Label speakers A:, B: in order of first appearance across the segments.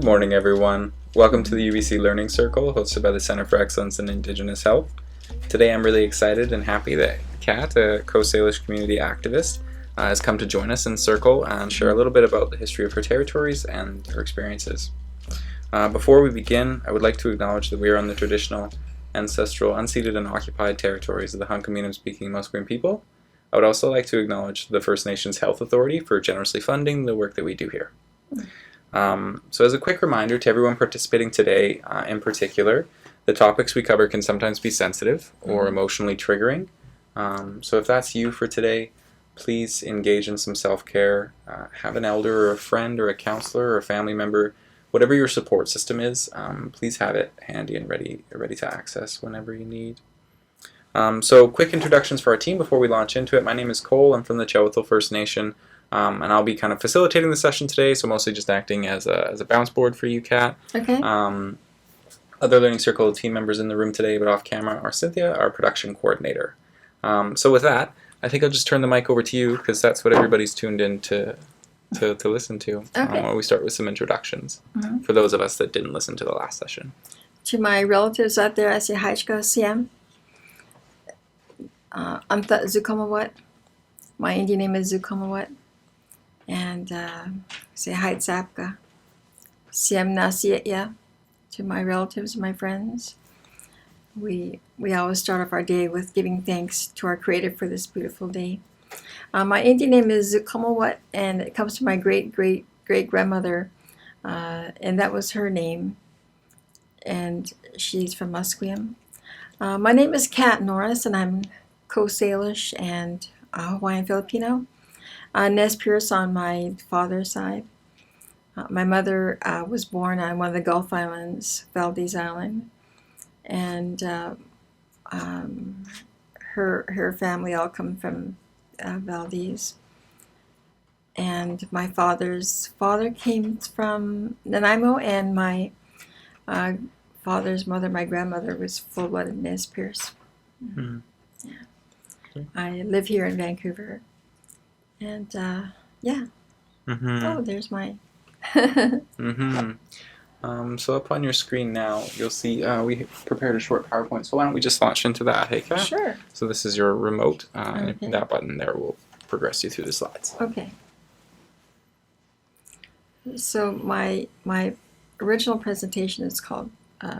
A: Good morning, everyone. Welcome to the UBC Learning Circle, hosted by the Center for Excellence in Indigenous Health. Today I'm really excited and happy that Kat, a Coast Salish community activist, has come to join us in Circle and share a little bit about the history of her territories and her experiences. Before we begin, I would like to acknowledge that we are on the traditional, ancestral, unceded, and occupied territories of the Hunkaminam-speaking Musqueam people. I would also like to acknowledge the First Nations Health Authority for generously funding the work that we do here. So as a quick reminder to everyone participating today, in particular, the topics we cover can sometimes be sensitive or emotionally triggering. So if that's you for today, please engage in some self-care. Have an elder or a friend or a counselor or a family member, whatever your support system is, please have it handy and ready to access whenever you need. So quick introductions for our team before we launch into it. My name is Cole. I'm from the Cowichan First Nation. And I'll be kind of facilitating the session today, so mostly just acting as a bounce board for you, Kat.
B: Okay.
A: Other Learning Circle team members in the room today, but off camera, are Cynthia, our production coordinator. So with that, I think I'll just turn the mic over to you, because that's what everybody's tuned in to listen to.
B: Okay.
A: While we start with some introductions, for those of us that didn't listen to the last session.
B: To my relatives out there, I say hi, Siam. Amta Zukamawat. My Indian name is Zukamawat. And say hi, Tsapka. Siam Nasiya. To my relatives and my friends. We always start off our day with giving thanks to our Creator for this beautiful day. My Indian name is Zukamawat, and it comes from my great-great-great-grandmother, and that was her name, and she's from Musqueam. My name is Kat Norris, and I'm Coast Salish and Hawaiian Filipino. Nez Perce on my father's side. My mother was born on one of the Gulf Islands, Valdez Island, and her family all come from Valdez. And my father's father came from Nanaimo, and my father's mother, my grandmother, was full-blooded Nez Perce.
A: Mm-hmm.
B: Yeah. I live here in Vancouver. And yeah. Oh, there's my.
A: So up on your screen now, you'll see we prepared a short PowerPoint. So why don't we just launch into that, hey Kat?
B: Sure.
A: So this is your remote,
B: Okay.
A: and that button there will progress you through the slides.
B: Okay. So my original presentation is called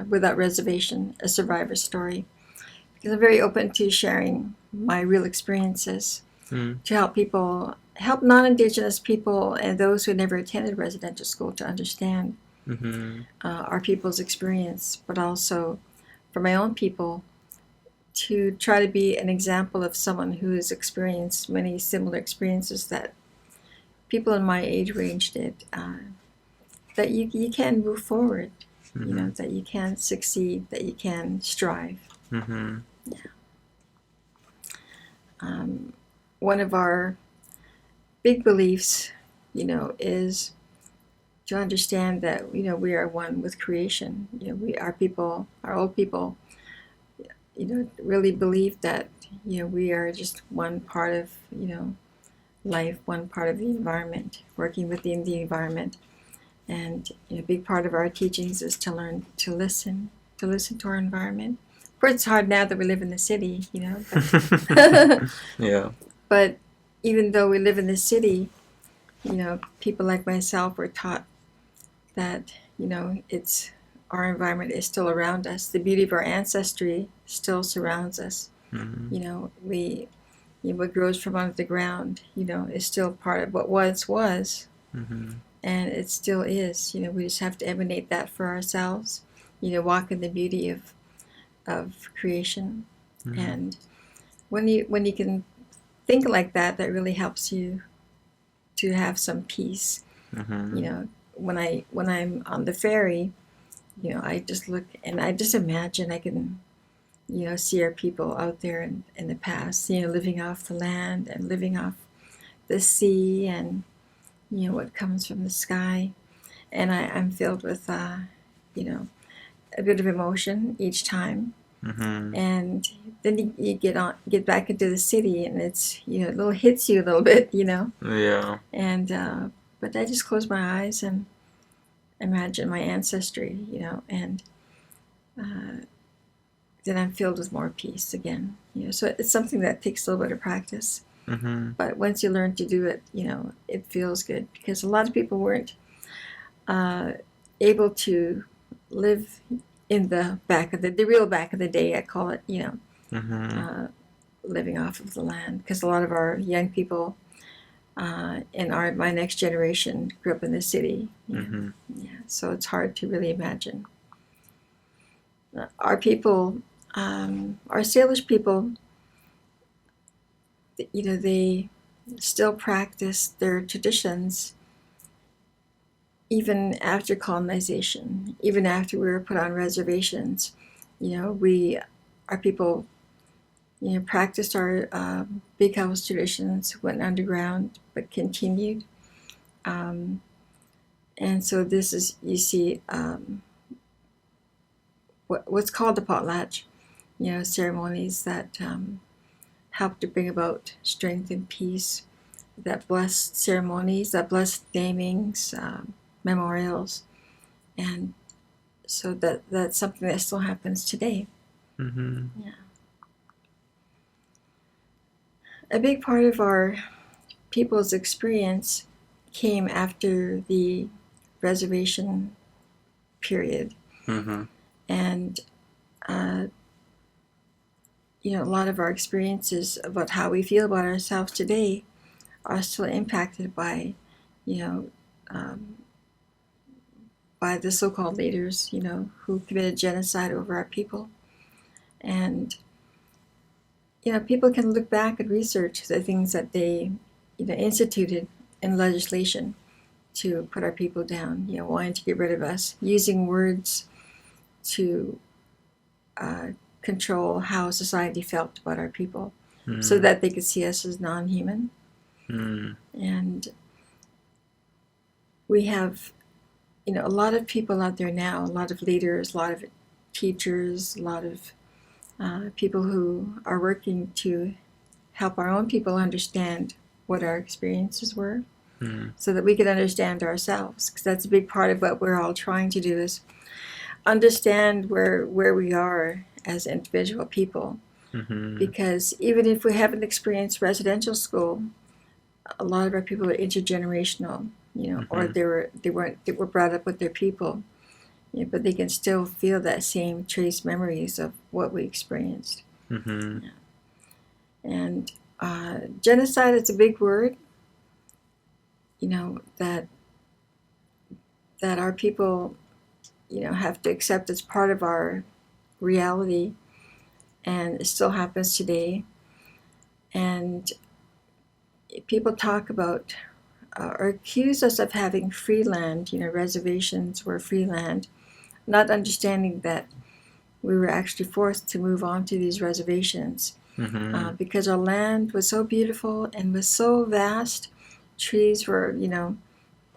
B: Without Reservation, A Survivor Story, because I'm very open to sharing my real experiences to help non-Indigenous people and those who never attended residential school to understand our people's experience, but also for my own people to try to be an example of someone who has experienced many similar experiences that people in my age range did, that you can move forward, you know, that you can succeed, that you can strive. Yeah. One of our big beliefs, you know, is to understand that, you know, we are one with creation. You know, our old people, you know, really believe that, you know, we are just one part of, you know, life, one part of the environment, working within the environment. And you know, a big part of our teachings is to learn to listen to our environment. Of course, it's hard now that we live in the city, you know. But
A: Yeah.
B: But even though we live in the city, you know, people like myself were taught that, you know, our environment is still around us. The beauty of our ancestry still surrounds us. You know, what grows from under the ground, you know, is still part of what once was, and it still is. You know, we just have to emanate that for ourselves. You know, walk in the beauty of creation, and when you can think like that, that really helps you to have some peace. You know, when I'm on the ferry, you know, I just look and I just imagine I can, you know, see our people out there in the past, you know, living off the land and living off the sea and, you know, what comes from the sky. And I'm filled with, you know, a bit of emotion each time. And then you get back into the city, and it's, you know, it little hits you a little bit, you know.
A: Yeah.
B: And but I just close my eyes and imagine my ancestry, and then I'm filled with more peace again. So it's something that takes a little bit of practice.
A: Mm-hmm.
B: But once you learn to do it, it feels good, because a lot of people weren't able to live in the real back of the day, I call it,
A: Mm-hmm.
B: living off of the land, because a lot of our young people in my next generation grew up in the city.
A: Mm-hmm.
B: Yeah, so it's hard to really imagine. Our people, our Salish people, they still practice their traditions even after colonization, even after we were put on reservations. Our people, practiced our big house traditions, went underground, but continued. And so this is, you see, what's called the Potlatch, ceremonies that help to bring about strength and peace, that blessed ceremonies, that blessed namings, memorials, and so that's something that still happens today.
A: Mm-hmm.
B: Yeah. A big part of our people's experience came after the reservation period,
A: Mm-hmm.
B: and a lot of our experiences about how we feel about ourselves today are still impacted by, you know, um, by the so-called leaders, who committed genocide over our people. And, people can look back and research the things that they, instituted in legislation to put our people down, wanting to get rid of us, using words to control how society felt about our people, so that they could see us as non-human. And we have, a lot of people out there now, a lot of leaders, a lot of teachers, a lot of people who are working to help our own people understand what our experiences were, so that we could understand ourselves, because that's a big part of what we're all trying to do, is understand where we are as individual people.
A: Mm-hmm.
B: Because even if we haven't experienced residential school, a lot of our people are intergenerational, or they were brought up with their people, but they can still feel that same trace memories of what we experienced.
A: Mm-hmm.
B: Yeah. And genocide is a big word, that our people, have to accept as part of our reality, and it still happens today. And people talk about or accuse us of having free land, reservations were free land, not understanding that we were actually forced to move on to these reservations, because our land was so beautiful and was so vast. Trees were,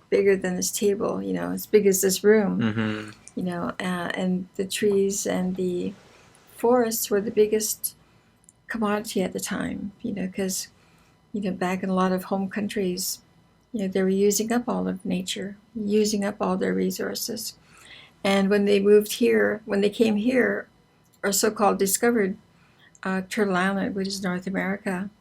B: bigger than this table, as big as this room, and the trees and the forests were the biggest commodity at the time, because, back in a lot of home countries, they were using up all of nature, using up all their resources. And when they came here, or so-called discovered Turtle Island, which is North America,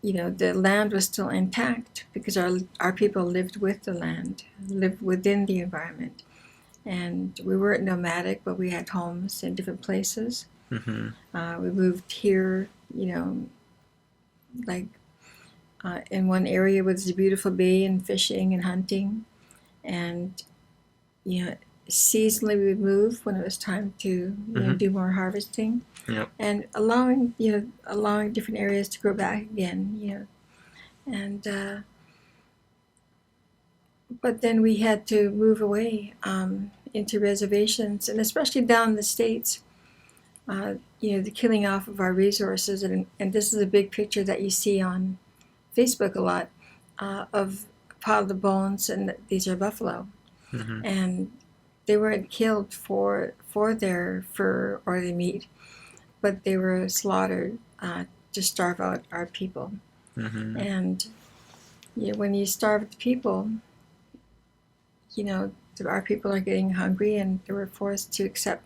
B: the land was still intact, because our people lived with the land, lived within the environment. And we weren't nomadic, but we had homes in different places. We moved here, like in one area was a beautiful bay and fishing and hunting. And, seasonally we would move when it was time to do more harvesting.
A: Yep.
B: And allowing different areas to grow back again, and but then we had to move away into reservations, and especially down in the States, the killing off of our resources. And this is a big picture that you see on Facebook a lot, of a pile of bones, and these are buffalo. And they weren't killed for their fur or their meat, but they were slaughtered to starve out our people. And when you starve the people, our people are getting hungry, and they were forced to accept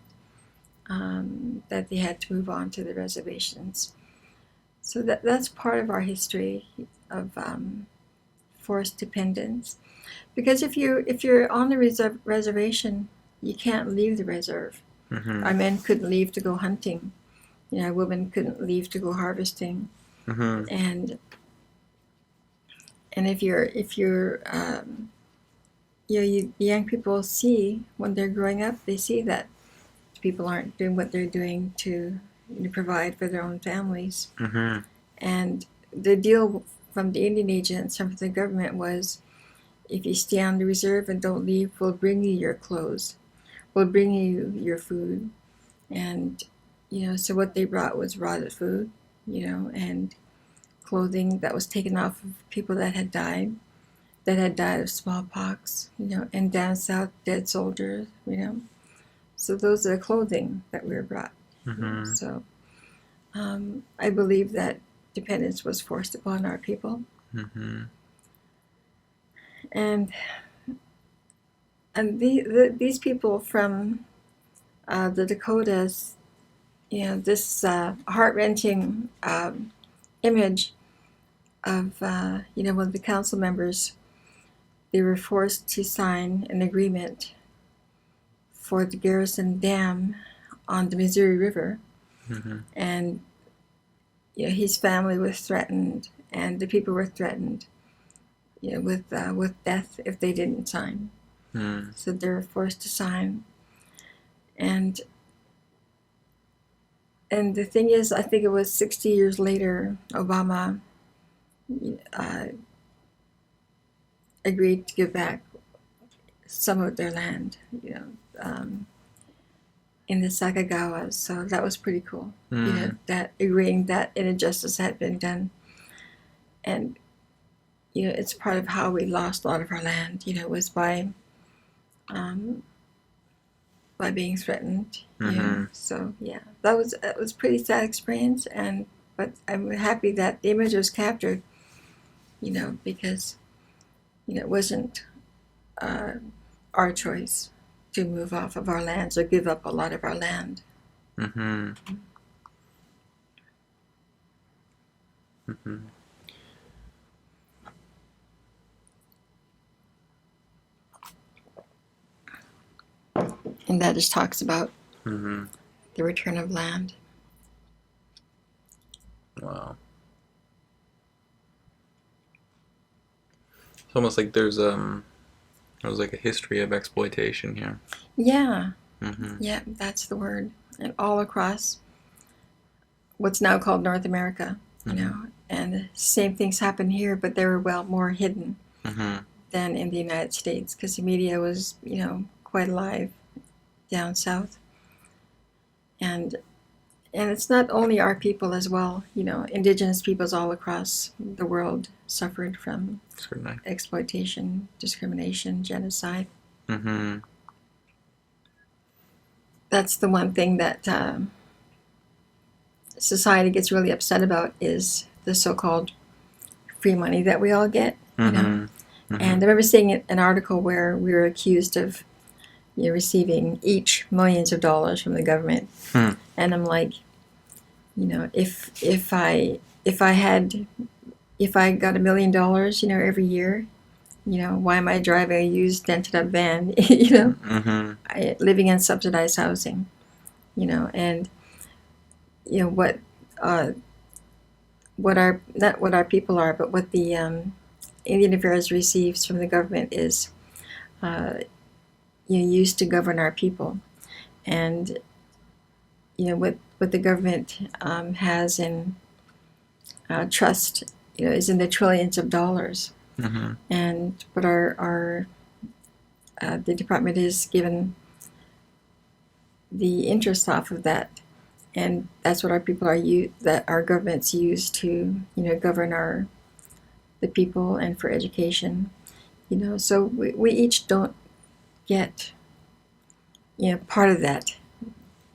B: that they had to move on to the reservations. So that's part of our history of forced dependence. Because if you're on the reservation, you can't leave the reserve.
A: Mm-hmm.
B: Our men couldn't leave to go hunting. Our women couldn't leave to go harvesting.
A: Mm-hmm.
B: And if you're the young people see when they're growing up, they see that people aren't doing what they're doing to provide for their own families.
A: Mm-hmm.
B: And the deal from the Indian agents and from the government was, if you stay on the reserve and don't leave, we'll bring you your clothes, we'll bring you your food. And so what they brought was rotted food, and clothing that was taken off of people that had died of smallpox, and down south, dead soldiers, So those are the clothing that we were brought.
A: Mm-hmm.
B: So I believe that dependence was forced upon our people.
A: Mm-hmm.
B: And these people from the Dakotas, this heart-wrenching image of one of the council members, they were forced to sign an agreement for the Garrison Dam on the Missouri River.
A: Mm-hmm.
B: And his family was threatened, and the people were threatened, with death if they didn't sign.
A: Mm.
B: So they were forced to sign. And the thing is, I think it was 60 years later, Obama agreed to give back some of their land, in the Sacagawas. So that was pretty cool.
A: Mm.
B: That agreeing that an injustice had been done. And it's part of how we lost a lot of our land. Was by being threatened.
A: Mm-hmm.
B: So yeah, that was a pretty sad experience. But I'm happy that the image was captured. Because it wasn't our choice to move off of our lands or give up a lot of our land.
A: Mm-hmm. Mm-hmm.
B: And that just talks about
A: Mm-hmm.
B: the return of land.
A: Wow. It's almost like there's like a history of exploitation here.
B: Yeah.
A: Mm-hmm.
B: Yeah, that's the word. And all across what's now called North America, and the same things happen here, but they were more hidden
A: Mm-hmm.
B: than in the United States, because the media was, quite alive down south. And it's not only our people as well, indigenous peoples all across the world suffered from
A: Certainly.
B: exploitation, discrimination, genocide.
A: Mm-hmm.
B: That's the one thing that society gets really upset about, is the so-called free money that we all get.
A: Mm-hmm. Mm-hmm.
B: And I remember seeing an article where we were accused of receiving each millions of dollars from the government.
A: Hmm.
B: And I'm like, if I got $1 million, every year, why am I driving a used dented up van,
A: Mm-hmm.
B: living in subsidized housing, and what our, not what our people are, but what the Indian Affairs receives from the government is used to govern our people. And what the government has in trust, is in the trillions of dollars.
A: Mm-hmm.
B: And what our the department is given the interest off of that, and that's what our people that our governments use to govern the people and for education. So we each don't get part of that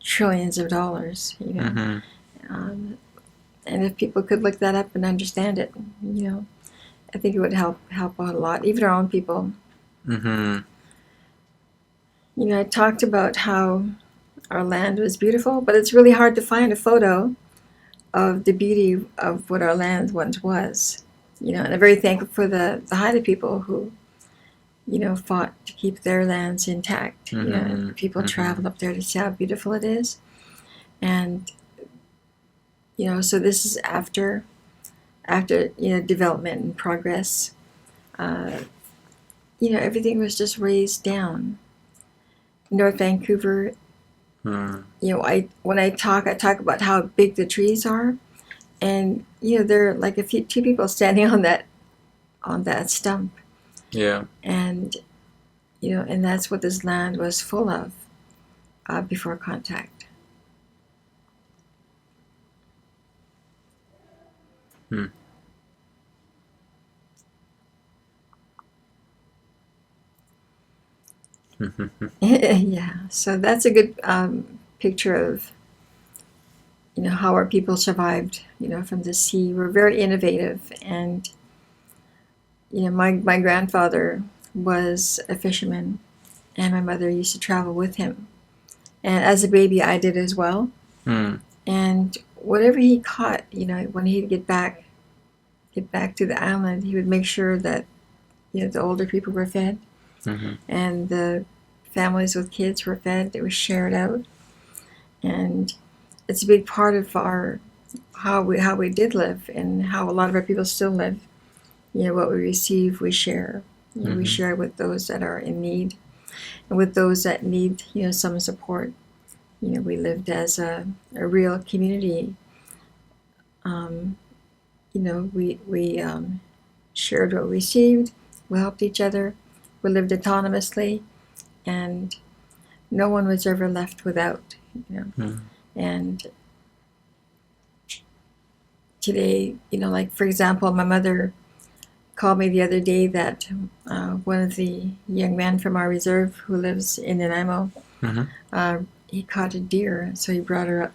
B: trillions of dollars.
A: Mm-hmm.
B: And if people could look that up and understand it, I think it would help out a lot, even our own people.
A: Mm-hmm.
B: I talked about how our land was beautiful, but it's really hard to find a photo of the beauty of what our land once was. And I'm very thankful for the Haida people who, fought to keep their lands intact. People travel up there to see how beautiful it is. And, so this is after development and progress. Everything was just raised down. North Vancouver, when I talk about how big the trees are, and there are like two people standing on that stump.
A: Yeah.
B: And and that's what this land was full of before contact. Yeah, so that's a good picture of how our people survived from the sea. We're very innovative, and my grandfather was a fisherman, and my mother used to travel with him, and as a baby I did as well. And whatever he caught, when he'd get back to the island, he would make sure that the older people were fed, and the families with kids were fed. It was shared out, and it's a big part of how we did live, and how a lot of our people still live. What we receive, we share. We share with those that are in need, and with those that need some support. We lived as a real community. We shared what we received. We helped each other. We lived autonomously, and no one was ever left without. And today, like for example, my mother called me the other day that one of the young men from our reserve who lives in Nanaimo, he caught a deer, so he brought her up.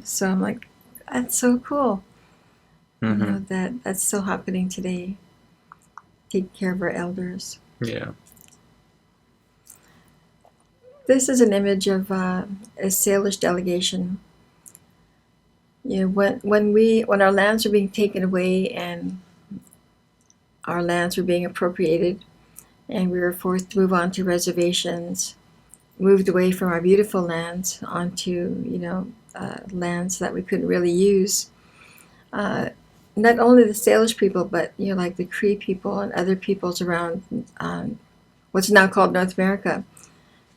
B: So I'm like, that's so cool. That's still happening today. Take care of our elders.
A: Yeah.
B: This is an image of a Salish delegation. When our lands were being taken away and our lands were being appropriated, and we were forced to move on to reservations, moved away from our beautiful lands onto lands that we couldn't really use. Not only the Salish people, but like the Cree people and other peoples around what's now called North America,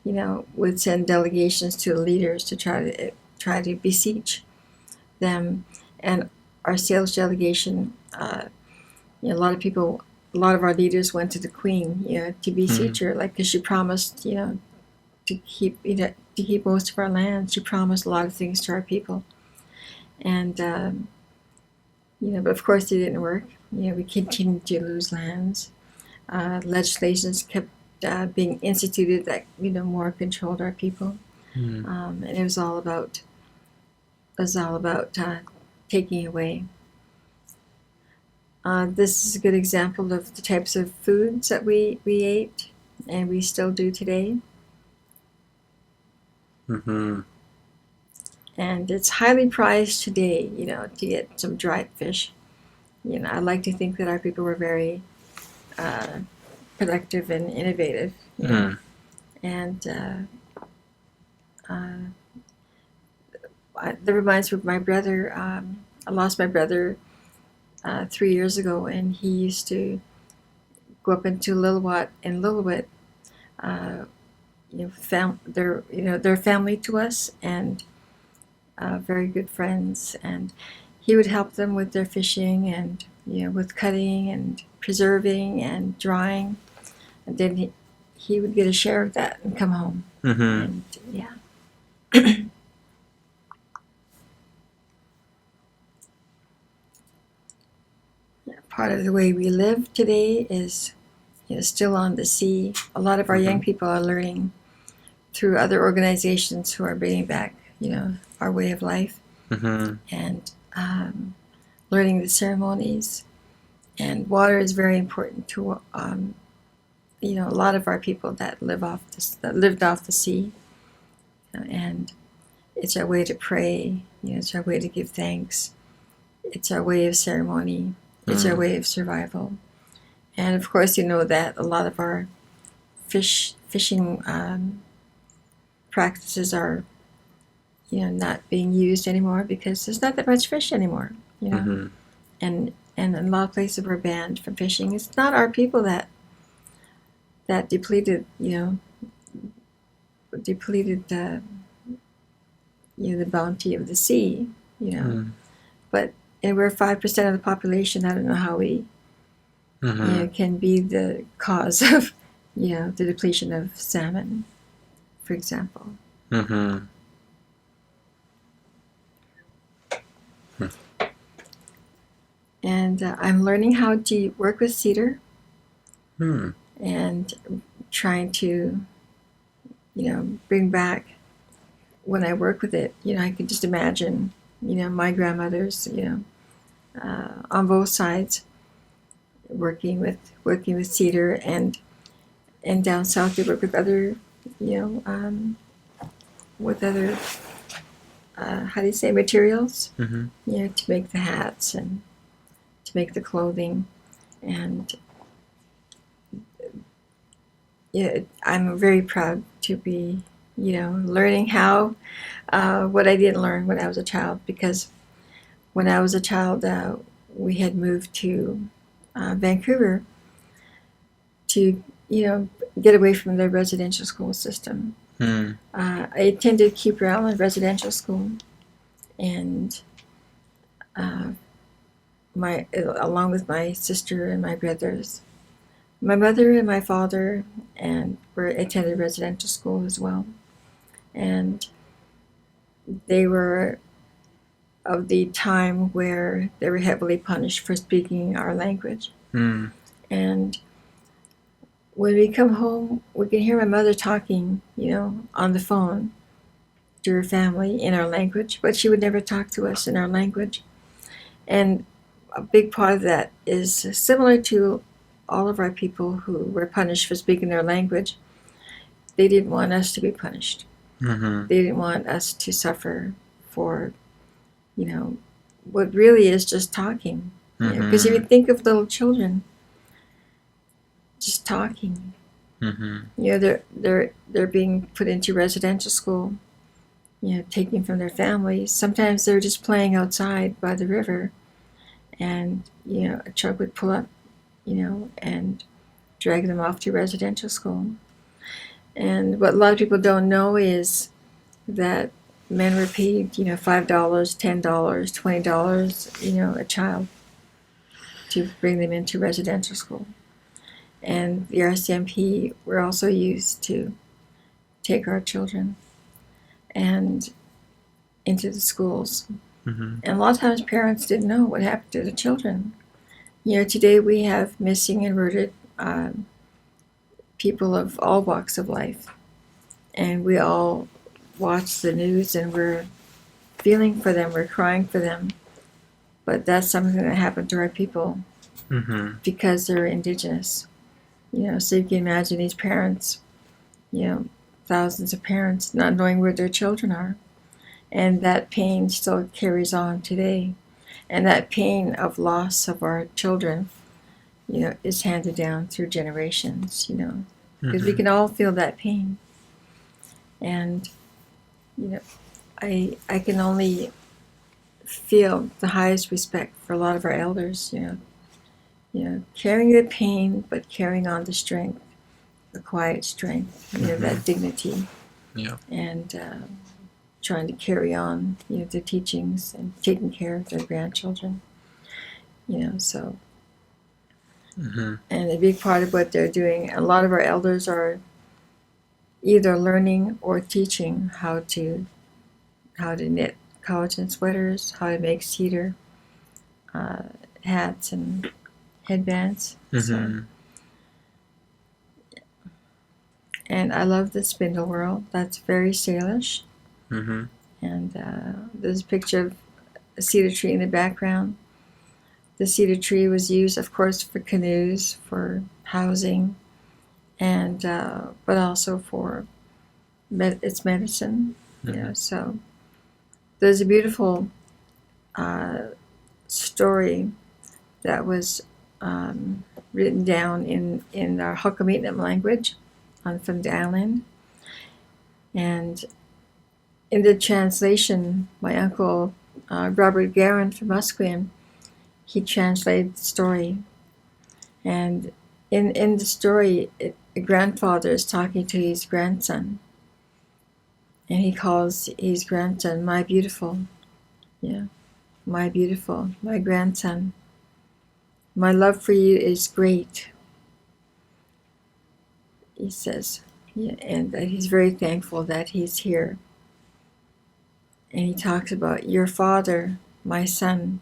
B: would send delegations to the leaders to try to beseech them. And our Salish delegation, a lot of our leaders went to the Queen, to beseech her, because she promised, to keep most of our land. She promised a lot of things to our people, and but of course it didn't work. We continued to lose lands. Legislations kept being instituted that more controlled our people, and it was all about taking away. This is a good example of the types of foods that we ate, and we still do today. And it's highly prized today, to get some dried fish. I like to think that our people were very productive and innovative. And that reminds me of my brother. I lost my brother 3 years ago, and he used to go up into Lillooet, and Lillooet, they're family to us, and very good friends, and he would help them with their fishing and with cutting and preserving and drying, and then he would get a share of that and come home. And part of the way we live today is still on the sea. A lot of our young people are learning through other organizations who are bringing back our way of life, and learning the ceremonies. And water is very important to a lot of our people that lived off the sea, and it's our way to pray. It's our way to give thanks. It's our way of ceremony. It's our way of survival. And of course, that a lot of our fishing practices are, not being used anymore because there's not that much fish anymore. And a lot of places were banned from fishing. It's not our people that depleted the the bounty of the sea. But we're 5% of the population. I don't know how we can be the cause of the depletion of salmon, for example. And I'm learning how to work with cedar and trying to, bring back when I work with it. I can just imagine, my grandmothers, on both sides, working with cedar, and down south they work with other, how do you say, materials, to make the hats and to make the clothing. And I'm very proud to be, learning how, what I didn't learn when I was a child, because when I was a child, we had moved to Vancouver to, get away from the residential school system. I attended Keeper Island Residential School, and along with my sister and my brothers. My mother and my father attended residential school as well, and they were of the time where they were heavily punished for speaking our language. And when we come home, we can hear my mother talking, on the phone to her family in our language, but she would never talk to us in our language. And a big part of that is similar to all of our people who were punished for speaking their language. They didn't want us to be punished. They didn't want us to suffer for, what really is just talking. Because if you think of little children just talking, they're being put into residential school, taken from their families. Sometimes they're just playing outside by the river, and a truck would pull up, and drag them off to residential school. And what a lot of people don't know is that men were paid, $5, $10, $20, a child to bring them into residential school. And the RCMP were also used to take our children and into the schools. And a lot of times parents didn't know what happened to the children. Today we have missing and murdered people of all walks of life. And we all watch the news and we're feeling for them, we're crying for them. But that's something that happened to our people because they're indigenous. So you can imagine these parents, thousands of parents not knowing where their children are. And that pain still carries on today. And that pain of loss of our children, is handed down through generations, because we can all feel that pain. And, I can only feel the highest respect for a lot of our elders, carrying the pain, but carrying on the strength, the quiet strength, that dignity. And trying to carry on, their teachings and taking care of their grandchildren, so. And a big part of what they're doing, a lot of our elders are either learning or teaching how to knit Cowichan sweaters, how to make cedar hats and headbands. So. And I love the spindle world. That's very Salish. And there's a picture of a cedar tree in the background. The cedar tree was used, of course, for canoes, for housing, and but also for its medicine. So there's a beautiful story that was written down in our Hokkaido language from the island, and in the translation, my uncle Robert Guerin from Musqueam, he translated the story, and in the story, a grandfather is talking to his grandson, and he calls his grandson my beautiful, my beautiful, my grandson. My love for you is great, he says, and that he's very thankful that he's here. And he talks about your father, my son,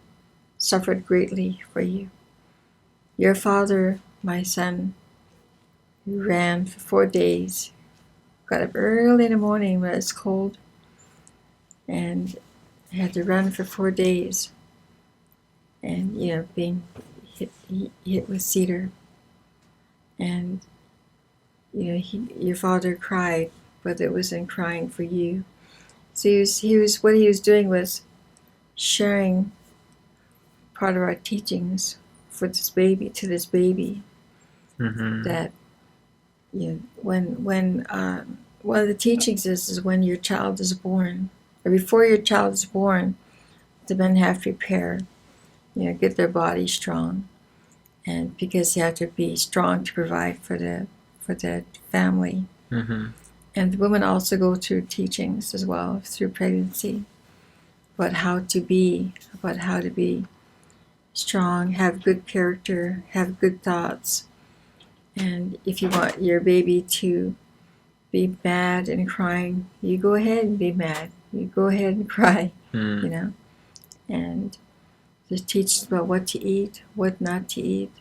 B: suffered greatly for you. Your father, my son, who ran for 4 days, got up early in the morning when it's cold, and had to run for 4 days, and being hit with Cedar, and your father cried, but it wasn't crying for you. So what he was doing was sharing part of our teachings for this baby, that when one of the teachings is when your child is born, or before your child is born, the men have to prepare, get their body strong, and because they have to be strong to provide for the family. And the women also go through teachings as well through pregnancy, about how to be strong, have good character, have good thoughts. And if you want your baby to be mad and crying, you go ahead and be mad. You go ahead and cry, and just teach about what to eat, what not to eat.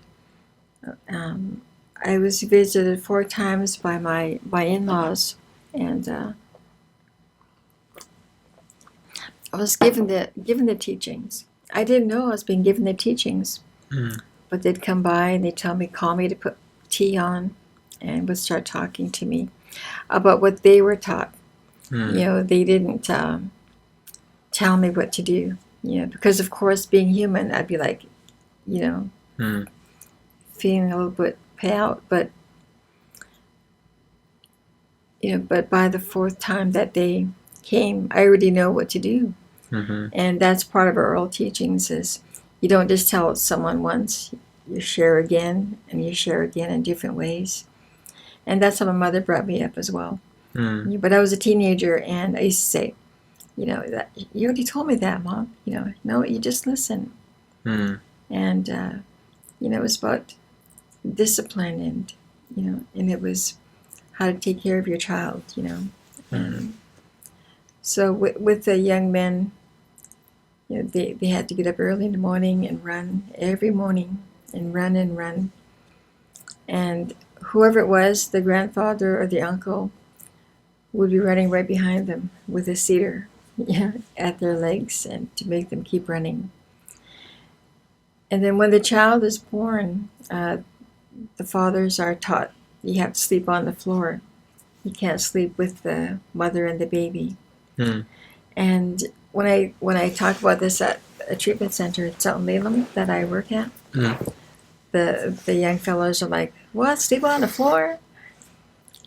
B: I was visited 4 times by my in-laws, and I was given the teachings. I didn't know I was being given the teachings, but they'd come by and they'd call me to put tea on, and would start talking to me about what they were taught. They didn't tell me what to do, because of course, being human, I'd be like, feeling a little bit pay out, but by the 4th time that they came, I already know what to do. And that's part of our oral teachings, is you don't just tell someone once, you share again, and you share again in different ways. And that's how my mother brought me up as well. But I was a teenager, and I used to say, that you already told me that, Mom. No, you just listen. And it was about discipline, and it was how to take care of your child, And so with the young men, they had to get up early in the morning and run every morning, and run. And whoever it was, the grandfather or the uncle, would be running right behind them with a cedar at their legs, and to make them keep running. And then when the child is born, the fathers are taught you have to sleep on the floor. You can't sleep with the mother and the baby. And when I talk about this at a treatment center at St. Leland that I work at, the young fellows are like, "What? Sleep on the floor?"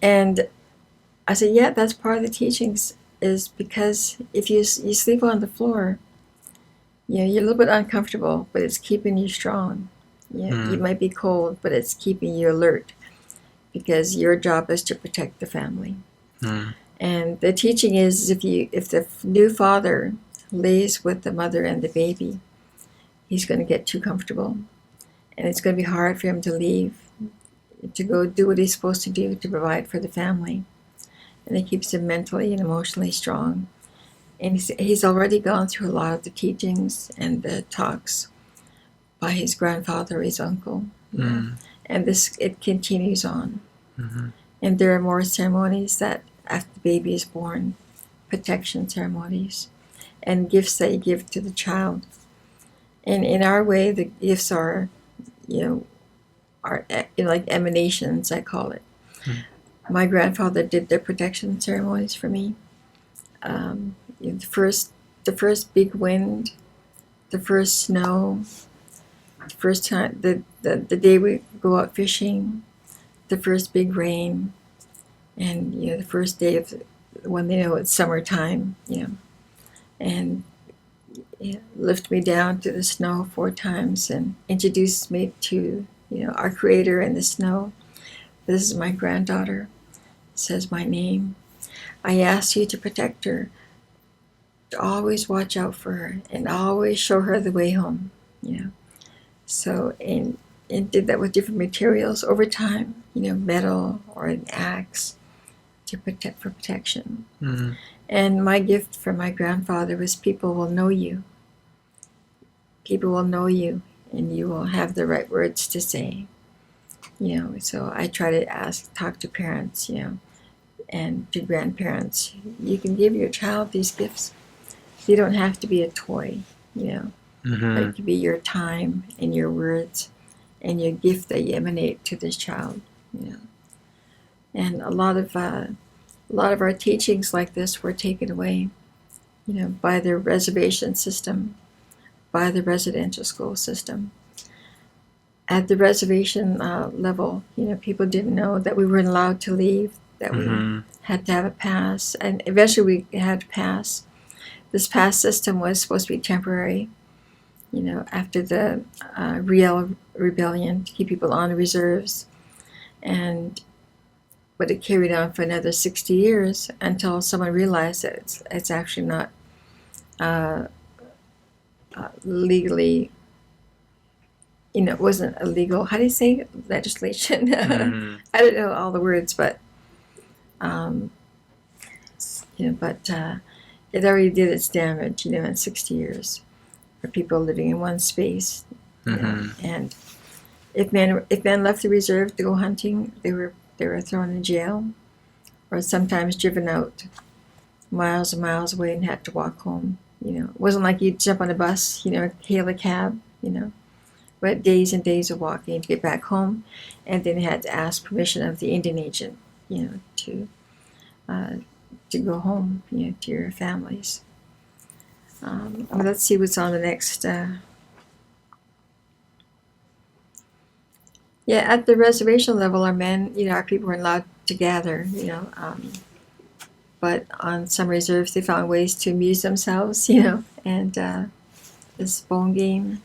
B: And I said, "Yeah, that's part of the teachings. Is because if you sleep on the floor, you're a little bit uncomfortable, but it's keeping you strong. You might be cold, but it's keeping you alert, because your job is to protect the family." And the teaching is, if the new father lays with the mother and the baby, he's going to get too comfortable, and it's going to be hard for him to leave, to go do what he's supposed to do to provide for the family. And it keeps him mentally and emotionally strong. And he's already gone through a lot of the teachings and the talks by his grandfather, his uncle. And it continues on. And there are more ceremonies that after the baby is born, protection ceremonies, and gifts that you give to the child. And in our way, the gifts are, like emanations, I call it. My grandfather did the protection ceremonies for me. The first big wind, the first snow, the first time the day we go out fishing, the first big rain, and the first day of when they know it's summertime, and lift me down to the snow 4 times and introduce me to our Creator in the snow. This is my granddaughter. Says my name. I ask you to protect her, to always watch out for her, and always show her the way home. So and did that with different materials over time. Metal or an axe for protection.
A: Mm-hmm.
B: And my gift from my grandfather was people will know you. People will know you, and you will have the right words to say. So I try to talk to parents, and to grandparents. You can give your child these gifts. You don't have to be a toy,
A: Mm-hmm.
B: But it could be your time and your words and your gift that you emanate to this child, And a lot of our teachings like this were taken away, by the reservation system, by the residential school system. At the reservation level, people didn't know that we weren't allowed to leave, that
A: Mm-hmm.
B: we had to have a pass, and eventually we had to pass. This pass system was supposed to be temporary, after the Riel rebellion, to keep people on reserves, but it carried on for another 60 years until someone realized that it's actually not legally. It wasn't illegal. How do you say legislation?
A: Mm-hmm.
B: I don't know all the words, but it already did its damage, in 60 years for people living in one space.
A: Mm-hmm.
B: And if men left the reserve to go hunting, they were thrown in jail, or sometimes driven out miles and miles away and had to walk home. It wasn't like you'd jump on a bus, hail a cab, but days and days of walking to get back home, and then had to ask permission of the Indian agent, to go home, to your families. Let's see what's on the next. At the reservation level, our men, our people were allowed to gather, but on some reserves they found ways to amuse themselves, and this bone game,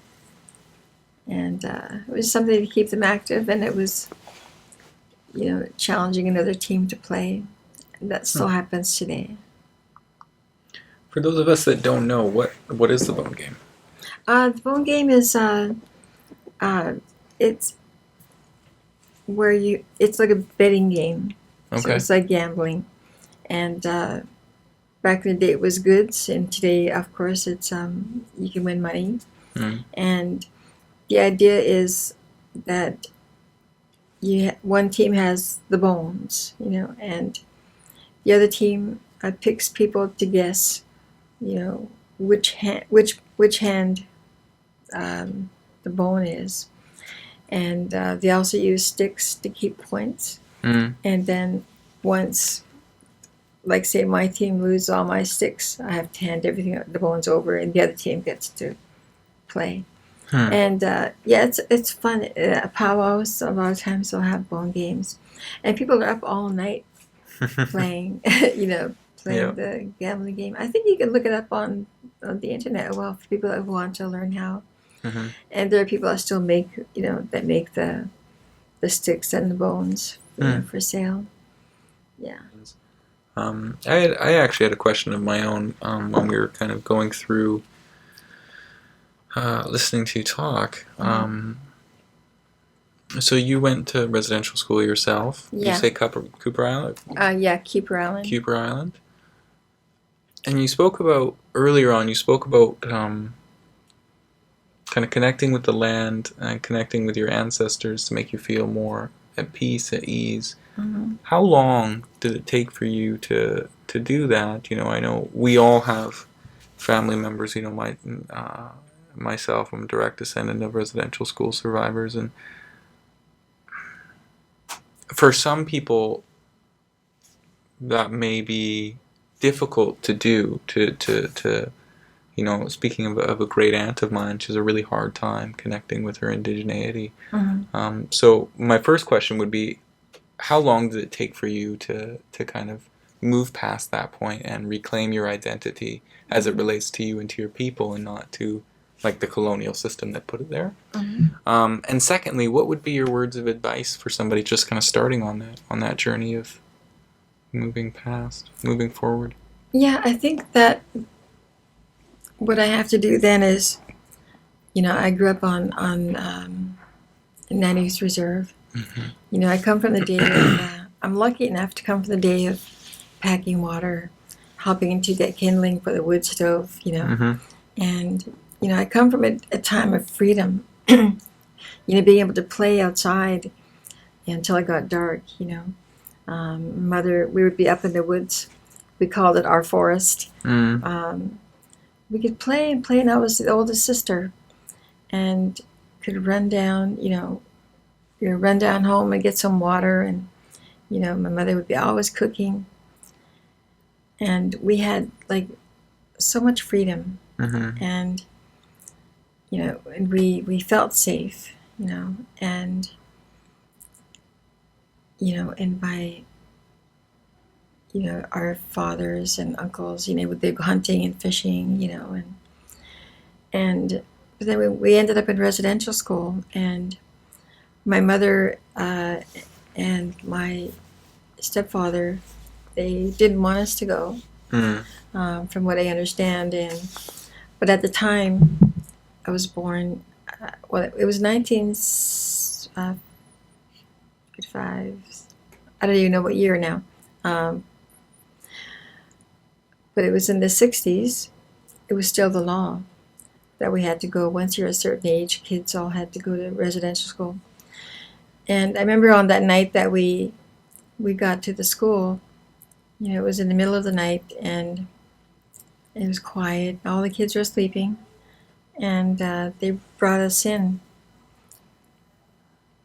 B: and it was something to keep them active, and it was, challenging another team to play. And that still happens today.
A: For those of us that don't know, what is the bone game?
B: The bone game is it's where it's like a betting game.
A: Okay.
B: So it's like gambling. And back in the day it was goods, and today of course it's you can win money.
A: Mm.
B: And the idea is that one team has the bones, and the other team picks people to guess, which hand the bone is, and they also use sticks to keep points.
A: Mm.
B: And then once, like say my team loses all my sticks, I have to hand everything, the bones over, and the other team gets to play. And it's fun. Powwows, a lot of times they'll have bone games, and people are up all night playing, the gambling game. I think you can look it up on the internet as well for people that want to learn how.
A: Mm-hmm.
B: And there are people that still make, that make the sticks and the bones, for sale. Yeah.
A: I actually had a question of my own when we were kind of going through listening to you talk. So you went to residential school yourself.
B: Yeah.
A: You say Cooper Island?
B: Cooper Island.
A: Cooper Island. And you spoke about, earlier on, kind of connecting with the land and connecting with your ancestors to make you feel more at peace, at ease.
B: Mm-hmm.
A: How long did it take for you to do that? I know we all have family members, myself, I'm a direct descendant of residential school survivors, and for some people, that may be difficult to do. To speaking of a great aunt of mine, she has a really hard time connecting with her indigeneity. So my first question would be, how long did it take for you to kind of move past that point and reclaim your identity as it relates to you and to your people, and not to like the colonial system that put it there? And secondly, what would be your words of advice for somebody just kind of starting on that journey of moving forward?
B: Yeah, I think that what I have to do then is, I grew up on Nanny's Reserve. I come from the day of, I'm lucky enough to come from the day of packing water, helping to get kindling for the wood stove, and, I come from a time of freedom, being able to play outside until it got dark, Mother, we would be up in the woods. We called it our forest. We could play and play, and I was the oldest sister, and could run down, run down home and get some water, and my mother would be always cooking, and we had like so much freedom, and and we felt safe, and and by our fathers and uncles, they'd go hunting and fishing, and but then we ended up in residential school, and my mother and my stepfather, they didn't want us to go, from what I understand, but at the time I was born, it was 1955. I don't even know what year now. But it was in the 60s. It was still the law that we had to go. Once you're a certain age, kids all had to go to residential school. And I remember on that night that we got to the school, it was in the middle of the night, and it was quiet. All the kids were sleeping, and they brought us in.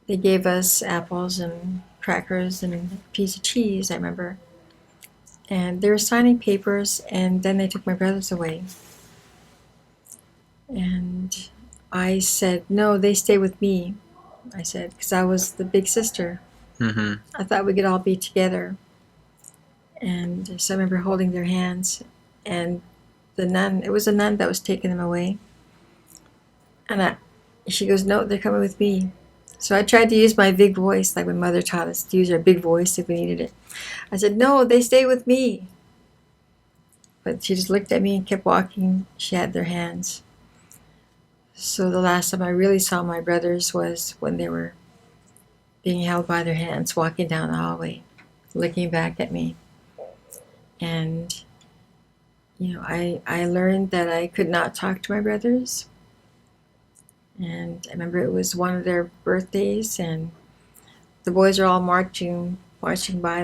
B: They gave us apples and crackers and a piece of cheese, I remember. And they were signing papers, and then they took my brothers away. And I said, no, they stay with me. I said, because I was the big sister. I thought we could all be together. And so I remember holding their hands, and it was a nun that was taking them away. And she goes, no, they're coming with me. So I tried to use my big voice, like my mother taught us to use our big voice if we needed it. I said, no, they stay with me. But she just looked at me and kept walking. She had their hands. So the last time I really saw my brothers was when they were being held by their hands, walking down the hallway, looking back at me. And, I learned that I could not talk to my brothers. And I remember it was one of their birthdays, and the boys are all marching by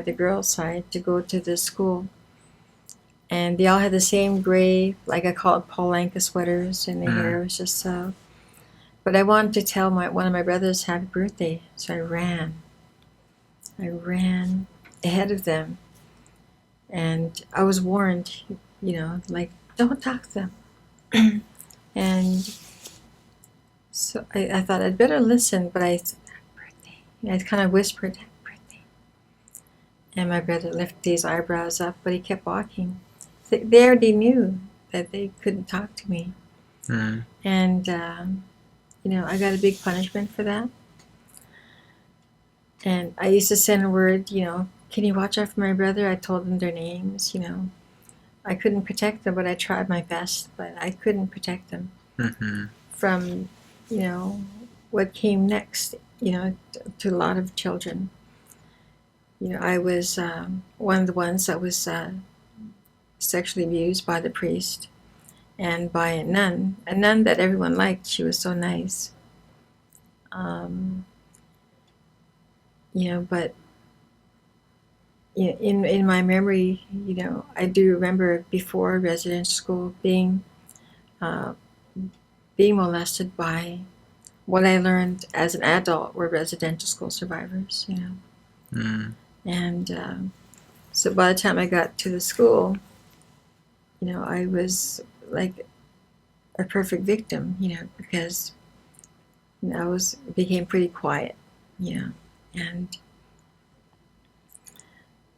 B: the girls' side to go to this school. And they all had the same gray, like I call it Paul Anka sweaters, and their hair was just so. But I wanted to tell one of my brothers happy birthday, so I ran. Ahead of them. And I was warned, like, don't talk to them. And so I thought I'd better listen, but I said, happy birthday. I kind of whispered, happy birthday. And my brother lifted his eyebrows up, but he kept walking. They already knew that they couldn't talk to me. And, I got a big punishment for that. And I used to send word, can you watch out for my brother? I told them their names, I couldn't protect them, but I tried my best, but I couldn't protect them from, what came next, to a lot of children. I was one of the ones that was sexually abused by the priest and by a nun that everyone liked. She was so nice. But in my memory, I do remember before residential school being molested by what I learned as an adult were residential school survivors,
A: Mm.
B: And so by the time I got to the school, I was like a perfect victim, because I became pretty quiet, and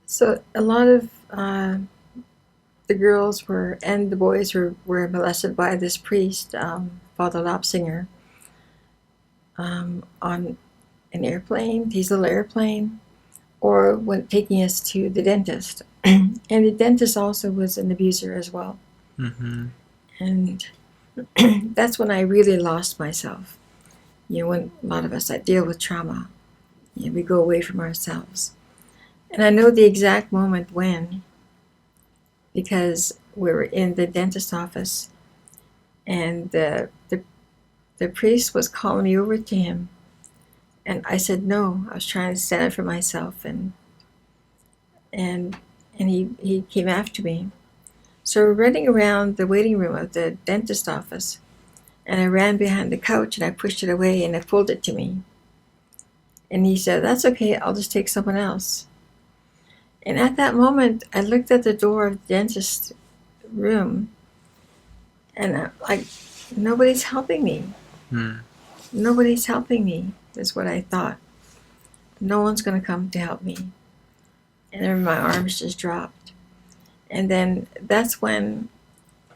B: so a lot of the girls and the boys were molested by this priest, Father Lopsinger, on an airplane, his little airplane, or when taking us to the dentist. And the dentist also was an abuser as well.
A: Mm-hmm.
B: And that's when I really lost myself. When a lot of us that deal with trauma, we go away from ourselves. And I know the exact moment when, because we were in the dentist office, and the priest was calling me over to him, and I said no. I was trying to stand up for myself, and he came after me. So we're running around the waiting room of the dentist office, and I ran behind the couch and I pushed it away and I pulled it to me. And he said, "That's okay, I'll just take someone else." And at that moment, I looked at the door of the dentist room, and I'm like, nobody's helping me.
A: Mm.
B: Nobody's helping me, is what I thought. No one's going to come to help me. And then my arms just dropped. And then that's when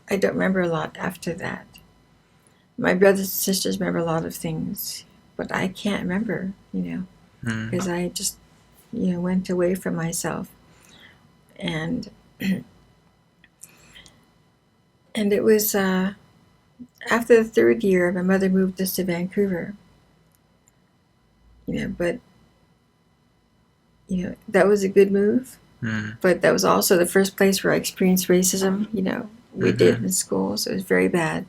B: I don't remember a lot after that. My brothers and sisters remember a lot of things, but I can't remember, because I just, went away from myself. And and it was after the third year, my mother moved us to Vancouver. But that was a good move.
A: Mm.
B: But that was also the first place where I experienced racism. We did in school, so it was very bad.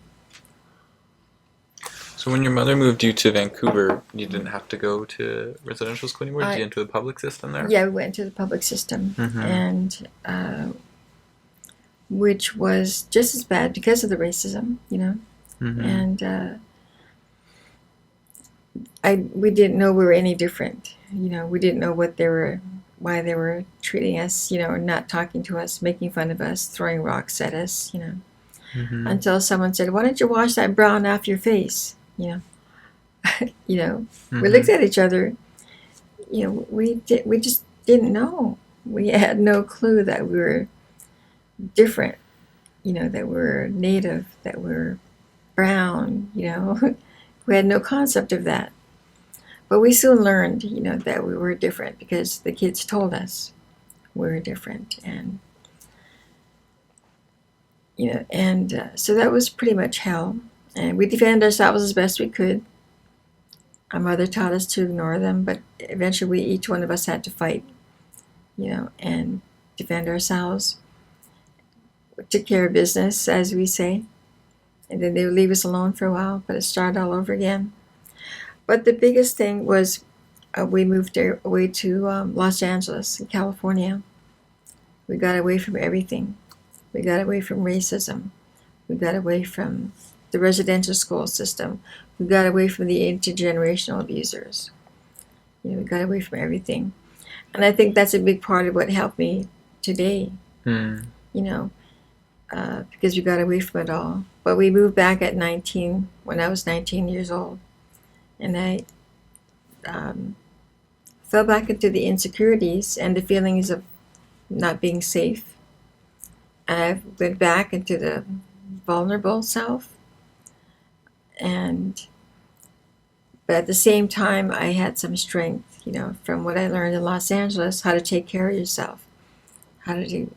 A: So when your mother moved you to Vancouver, you didn't have to go to residential school anymore? Did you get into the public system there?
B: Yeah, we went to the public system, and which was just as bad because of the racism, and we didn't know we were any different. We didn't know why they were treating us, not talking to us, making fun of us, throwing rocks at us, until someone said, "Why don't you wash that brown off your face?" We looked at each other. We just didn't know. We had no clue that we were different. That we're native, that we're brown. We had no concept of that. But we soon learned, that we were different because the kids told us we were different, and so that was pretty much hell. And we defended ourselves as best we could. Our mother taught us to ignore them, but eventually each one of us had to fight, and defend ourselves. We took care of business, as we say, and then they would leave us alone for a while, but it started all over again. But the biggest thing was we moved away to Los Angeles, in California. We got away from everything. We got away from racism. We got away from the residential school system. We got away from the intergenerational abusers. We got away from everything. And I think that's a big part of what helped me today, because we got away from it all. But we moved back at 19, when I was 19 years old. And I fell back into the insecurities and the feelings of not being safe. And I went back into the vulnerable self. But at the same time, I had some strength, from what I learned in Los Angeles, how to take care of yourself, how to do,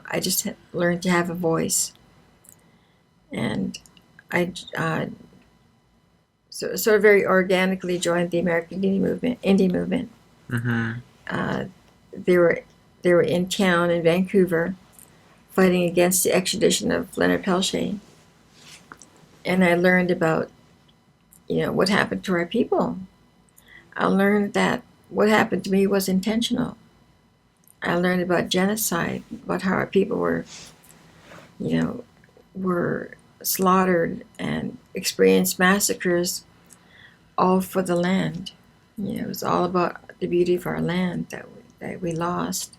B: I just learned to have a voice. And I sort of very organically joined the American Indian movement. They were in town in Vancouver, fighting against the extradition of Leonard Peltier. And I learned about, what happened to our people. I learned that what happened to me was intentional. I learned about genocide, about how our people were slaughtered and experienced massacres, all for the land. It was all about about the beauty of our land that we lost.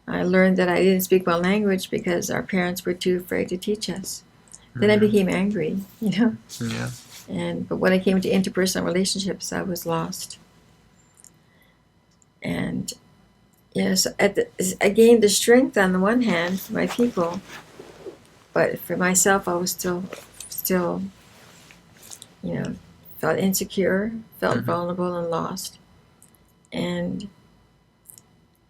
B: I learned that I didn't speak my language because our parents were too afraid to teach us. Then I became angry,
A: Yeah.
B: But when it came to interpersonal relationships, I was lost. And yes, I gained the strength on the one hand for my people, but for myself, I was still, felt insecure, felt vulnerable and lost. And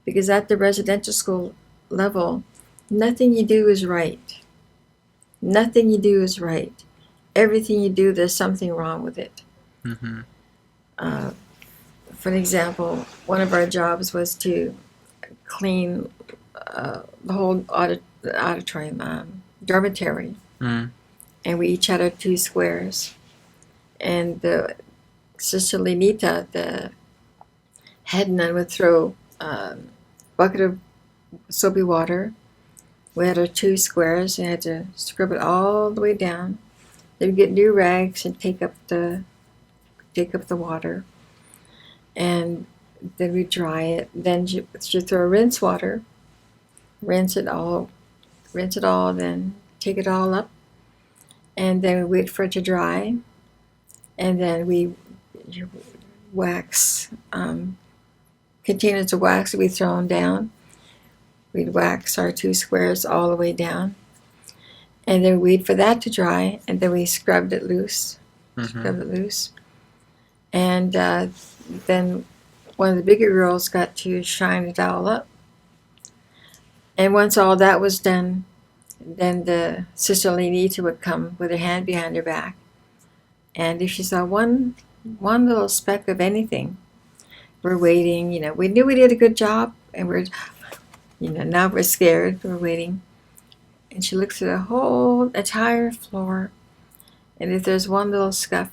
B: because at the residential school level, nothing you do is right. Nothing you do is right. Everything you do, there's something wrong with it. For example, one of our jobs was to clean the whole auditorium, dormitory. And we each had our 2 squares. And the Sister Lenita, the head nun, would throw a bucket of soapy water. We had our 2 squares and had to scrub it all the way down. Then we'd get new rags and take up the water. And then we dry it. Then she'd throw rinse water, rinse it all, then take it all up. And then we wait for it to dry. And then we wax, containers of wax that we thrown down. We'd wax our 2 squares all the way down. And then we'd wait for that to dry, and then we scrubbed it loose. And then one of the bigger girls got to shine it all up. And once all that was done, then the Sister Lenita would come with her hand behind her back. And if she saw one little speck of anything, we're waiting. We knew we did a good job, and we're, now we're scared. We're waiting. And she looks at the whole entire floor, and if there's one little scuff,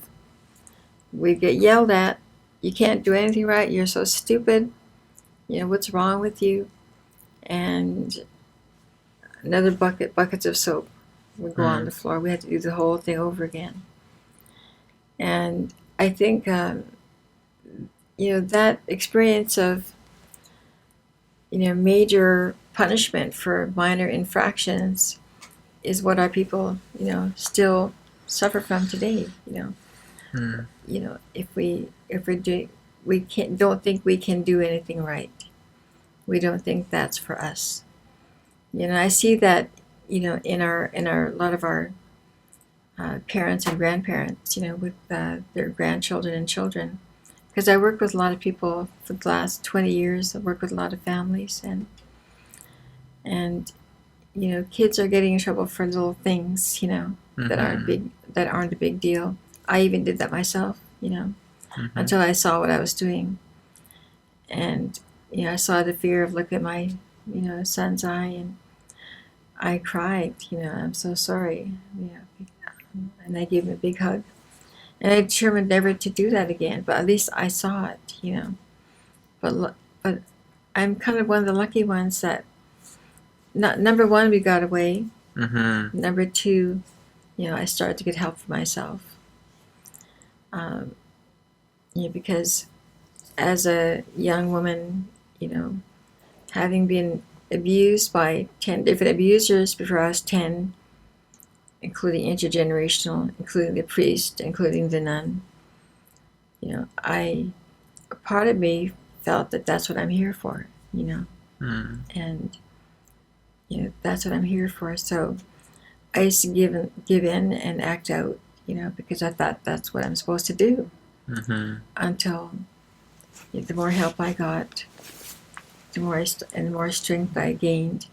B: we get yelled at. You can't do anything right. You're so stupid. What's wrong with you? And another buckets of soap would go on the floor. We had to do the whole thing over again. And I think, that experience of, major punishment for minor infractions is what our people, still suffer from today. If we don't think we can do anything right. We don't think that's for us. I see that, in a lot of our parents and grandparents, with their grandchildren and children. Because I work with a lot of people for the last 20 years. I work with a lot of families, and kids are getting in trouble for little things, that aren't a big deal. I even did that myself, until I saw what I was doing. And, I saw the fear of looking at my, son's eye, and I cried, I'm so sorry, and I gave him a big hug. And I determined never to do that again, but at least I saw it, But I'm kind of one of the lucky ones that, number one, we got away. Number two, I started to get help for myself. Because as a young woman, having been abused by 10 different abusers before I was 10, including intergenerational, including the priest, including the nun, a part of me felt that that's what I'm here for, and that's what I'm here for. So I used to give in and act out, because I thought that's what I'm supposed to do. Until the more help I got, the more strength I gained.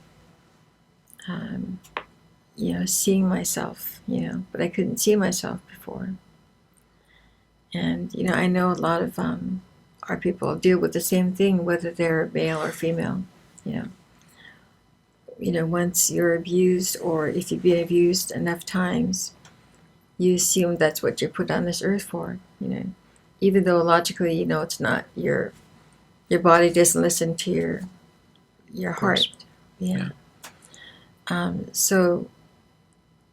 B: Seeing myself, but I couldn't see myself before. And, I know a lot of our people deal with the same thing, whether they're male or female, once you're abused, or if you've been abused enough times, you assume that's what you're put on this earth for, even though logically, it's not. Your body doesn't listen to your heart. Yeah. So,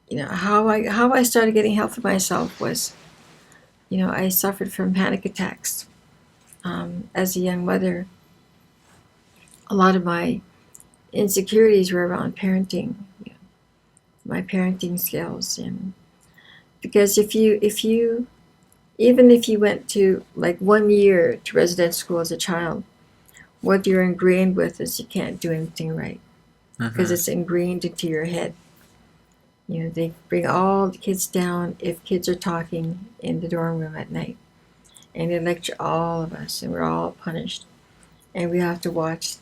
B: how I started getting help for myself was, I suffered from panic attacks, as a young mother, a lot of my insecurities were around parenting, my parenting skills. And because if you even if you went to like 1 year to residential school as a child, what you're ingrained with is you can't do anything right because it's ingrained into your head. They bring all the kids down if kids are talking in the dorm room at night, and they lecture all of us, and we're all punished, and we have to watch,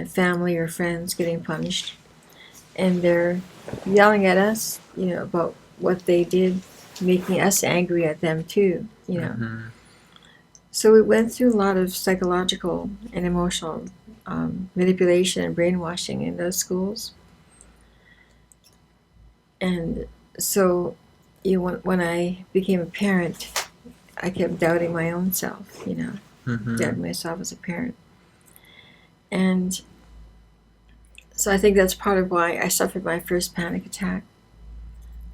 B: family or friends getting punished, and they're yelling at us, about what they did, making us angry at them too. So we went through a lot of psychological and emotional manipulation and brainwashing in those schools. And so when I became a parent, I kept doubting my own self, doubting myself as a parent. And so I think that's part of why I suffered my first panic attack.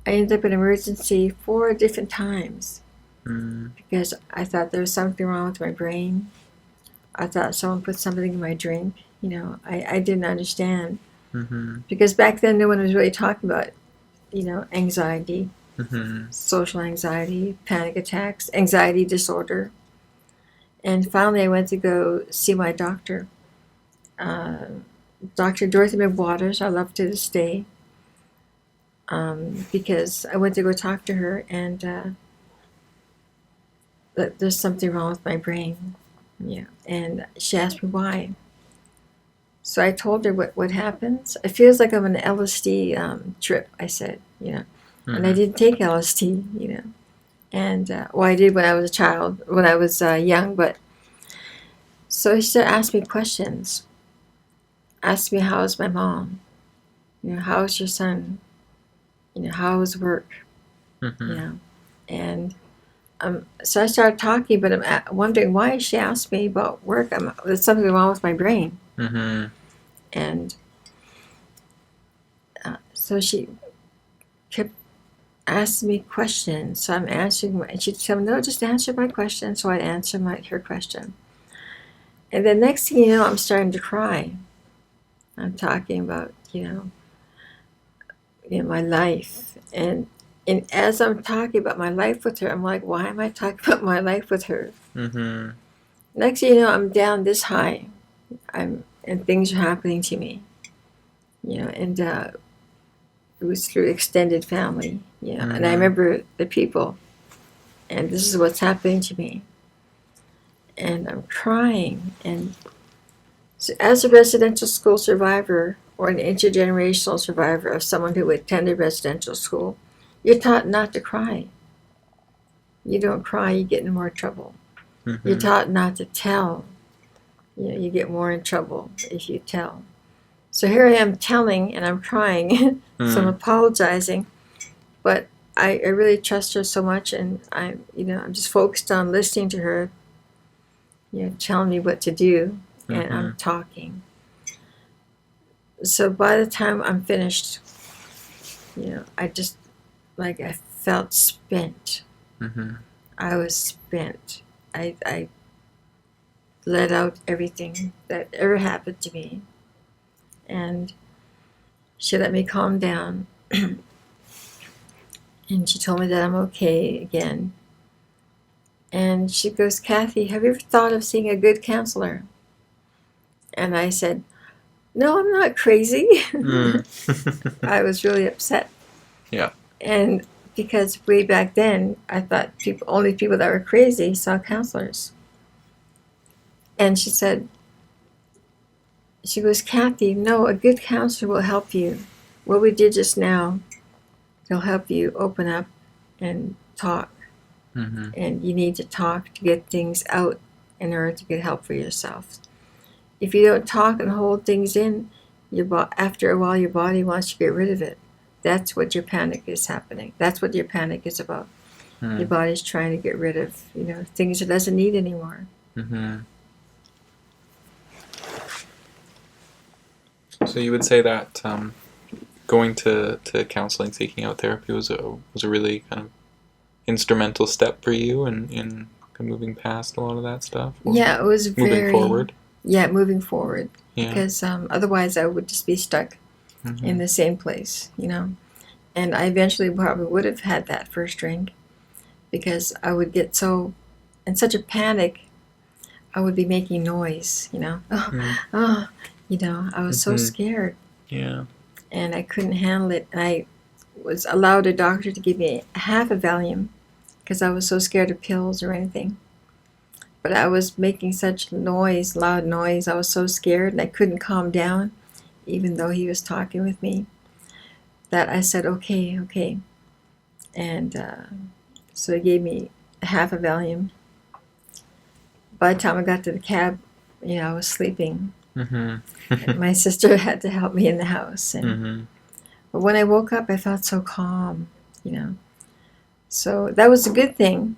B: I ended up in emergency 4 different times because I thought there was something wrong with my brain. I thought someone put something in my drink. I didn't understand because back then no one was really talking about, anxiety, social anxiety, panic attacks, anxiety disorder. And finally I went to go see my doctor, Dr. Dorothy McWaters. I love to this day. Because I went to go talk to her, and there's something wrong with my brain. And she asked me why. So I told her what happens. It feels like I'm on an LSD trip, I said, and I didn't take LSD, and I did when I was a child, when I was young, but so she asked me questions. Asked me, how's my mom? How's your son? How's work? And so I started talking, but I'm wondering why she asked me about work. There's something wrong with my brain. And so she kept asking me questions. So I'm answering, and she'd tell me, no, just answer my question. So I'd answer her question. And the next thing you know, I'm starting to cry. I'm talking about, my life. And as I'm talking about my life with her, I'm like, why am I talking about my life with her? Next thing you know, I'm down this high. And things are happening to me. And it was through extended family. And I remember the people. And this is what's happening to me. And I'm crying. And so as a residential school survivor, or an intergenerational survivor of someone who attended residential school, you're taught not to cry. You don't cry, you get in more trouble. You're taught not to tell. You get more in trouble if you tell. So here I am telling, and I'm crying, so I'm apologizing, but I really trust her so much, and I'm just focused on listening to her, telling me what to do, and I'm talking. So by the time I'm finished, I just, I felt spent. I was spent. I let out everything that ever happened to me. And she let me calm down. And she told me that I'm okay again. And she goes, Kathy, have you ever thought of seeing a good counselor? And I said, no, I'm not crazy. I was really upset.
A: Yeah.
B: And because way back then, I thought only people that were crazy saw counselors. And she goes, Kathy, no, a good counselor will help you. What we did just now, they'll help you open up and talk. And you need to talk to get things out in order to get help for yourself. If you don't talk and hold things in, after a while your body wants to get rid of it. That's what your panic is happening. That's what your panic is about. Your body's trying to get rid of things it doesn't need anymore.
A: So you would say that going to counseling, seeking out therapy was a really kind of instrumental step for you in moving past a lot of that stuff? Or
B: Yeah, it was very
A: moving forward?
B: Yeah, moving forward.
A: Yeah.
B: Because otherwise I would just be stuck in the same place, you know. And I eventually probably would have had that first drink because I would get so in such a panic. I would be making noise, you know. Oh, you know, I was so scared.
A: Yeah.
B: And I couldn't handle it. And I was allowed a doctor to give me half a Valium because I was so scared of pills or anything. But I was making such noise, loud noise. I was so scared and I couldn't calm down, even though he was talking with me, that I said, okay, okay. And so he gave me half a Valium. By the time I got to the cab, you know, I was sleeping. And my sister had to help me in the house. And but when I woke up, I felt so calm, you know. So that was a good thing.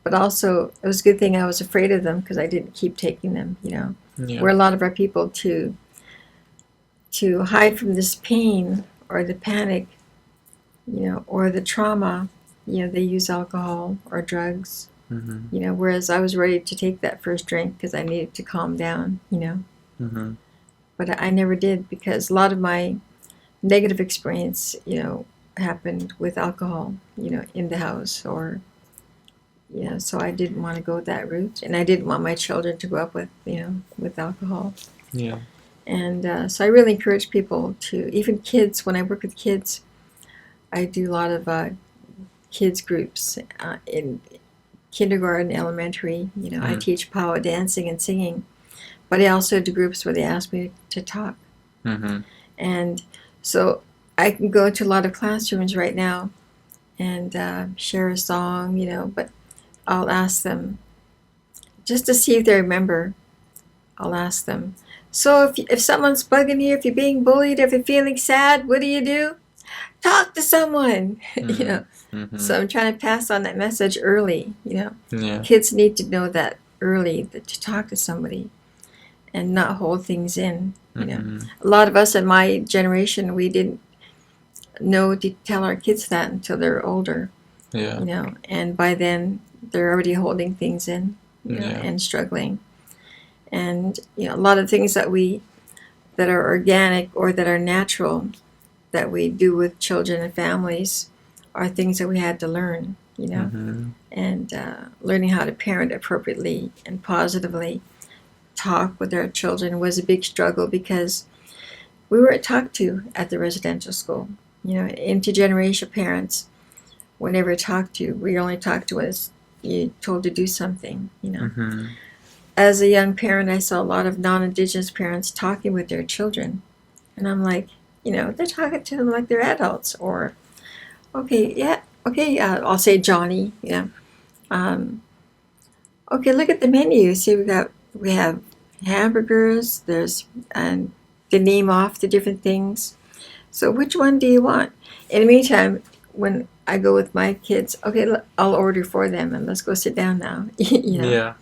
B: But also, it was a good thing I was afraid of them because I didn't keep taking them, you know.
A: Yeah.
B: Where a lot of our people to hide from this pain or the panic, you know, or the trauma, you know, they use alcohol or drugs, you know, whereas I was ready to take that first drink because I needed to calm down, you know. But I never did because a lot of my negative experience, you know, happened with alcohol, you know, in the house or, you know, so I didn't want to go that route. And I didn't want my children to grow up with, you know, with alcohol.
A: Yeah.
B: And so I really encourage people to, even kids, when I work with kids, I do a lot of kids groups in kindergarten, elementary. You know, I teach power dancing and singing, but I also do groups where they ask me to talk. And so I can go into a lot of classrooms right now and share a song, you know, but I'll ask them just to see if they remember. I'll ask them, so if someone's bugging you, if you're being bullied, if you're feeling sad, what do? Talk to someone, you know. So I'm trying to pass on that message early, you know.
A: Yeah.
B: Kids need to know that early, that to talk to somebody and not hold things in, you know. A lot of us in my generation, we didn't know to tell our kids that until they're older,
A: Yeah.
B: you know, and by then they're already holding things in, you know, and struggling. And, you know, a lot of things that are organic or that are natural that we do with children and families are things that we had to learn, you know, and learning how to parent appropriately and positively, talk with our children was a big struggle because we weren't talked to at the residential school. You know, intergenerational parents were never talked to. We only talked to us, you're told to do something, you know. As a young parent, I saw a lot of non-Indigenous parents talking with their children. And I'm like, you know, they're talking to them like they're adults. Or, okay, I'll say Johnny, you know. Okay, look at the menu. See, we have hamburgers, and they name off the different things. So which one do you want? In the meantime, when I go with my kids, okay, I'll order for them and let's go sit down now, you know.
A: Yeah.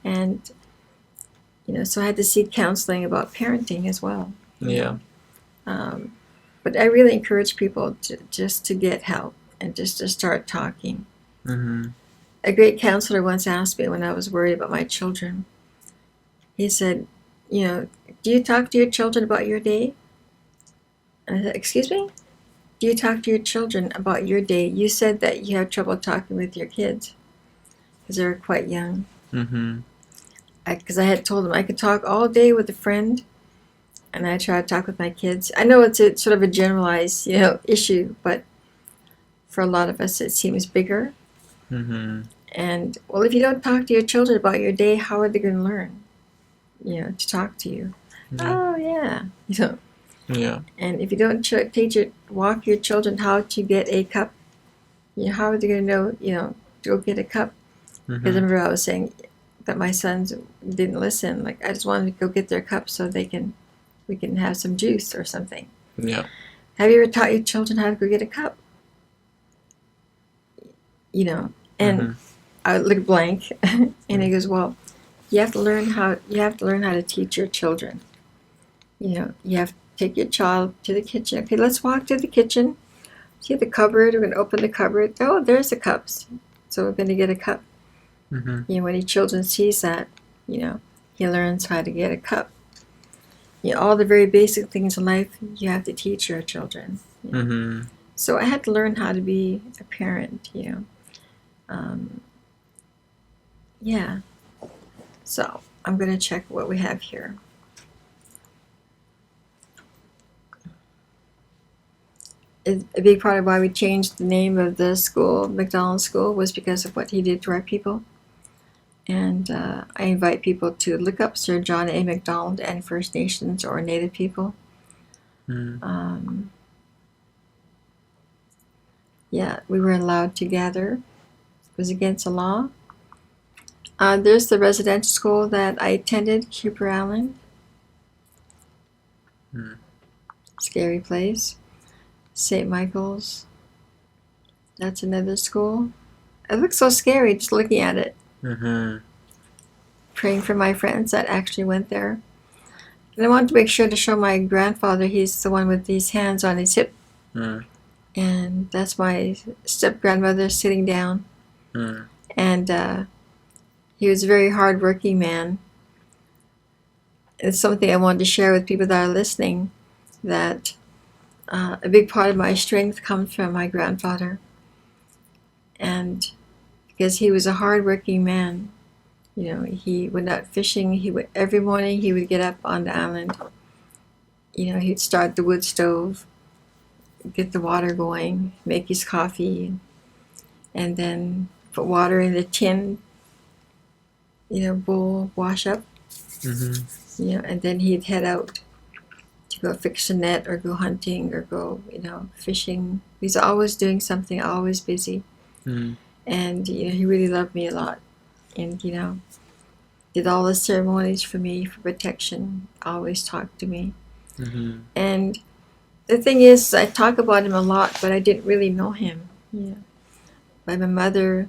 B: And, you know, so I had to seek counseling about parenting as well.
A: Yeah.
B: But I really encourage people to get help and just to start talking. A great counselor once asked me when I was worried about my children, he said, you know, do you talk to your children about your day? And I said, excuse me? Do you talk to your children about your day? You said that you have trouble talking with your kids because they're quite young. Because I had told them I could talk all day with a friend, and I try to talk with my kids. I know it's a sort of a generalized, you know, issue, but for a lot of us it seems bigger. And, well, if you don't talk to your children about your day, how are they going to learn, you know, to talk to you? Oh, yeah. You know.
A: Yeah.
B: And if you don't walk your children how to get a cup, you know, how are they going to know, you know, to go get a cup? Because I remember I was saying that my sons didn't listen. Like, I just wanted to go get their cup so we can have some juice or something.
A: Yeah.
B: Have you ever taught your children how to go get a cup? You know, and I look blank, and he goes, "Well, you have to learn how to teach your children. You know, you have to take your child to the kitchen. Okay, let's walk to the kitchen. See the cupboard. We're going to open the cupboard. Oh, there's the cups. So we're going to get a cup.
A: Mm-hmm.
B: You know, when your children sees that, you know, he learns how to get a cup. You know, all the very basic things in life you have to teach your children. You know?
A: Mm-hmm.
B: So I had to learn how to be a parent, you know. Yeah. So I'm going to check what we have here. A big part of why we changed the name of the school, McDonald School, was because of what he did to our people. And I invite people to look up Sir John A. Macdonald and First Nations or Native people.
A: Mm.
B: Yeah, we were allowed to gather. It was against the law. There's the residential school that I attended, Cooper Island.
A: Mm.
B: Scary place. St. Michael's. That's another school. It looks so scary just looking at it.
A: Mm-hmm.
B: Praying for my friends that actually went there. And I wanted to make sure to show my grandfather. He's the one with these hands on his hip.
A: Mm.
B: And that's my step-grandmother sitting down.
A: Mm.
B: And he was a very hard-working man. It's something I wanted to share with people that are listening, that a big part of my strength comes from my grandfather. And because he was a hard-working man, you know, he went out fishing. Every morning he would get up on the island. You know, he'd start the wood stove, get the water going, make his coffee, and then put water in the tin, you know, bowl, wash up.
A: Mm-hmm.
B: You know, and then he'd head out to go fix a net or go hunting or go, you know, fishing. He's always doing something, always busy.
A: Mm.
B: And, you know, he really loved me a lot. And, you know, did all the ceremonies for me, for protection, always talked to me.
A: Mm-hmm.
B: And the thing is, I talk about him a lot, but I didn't really know him. Yeah. But my mother,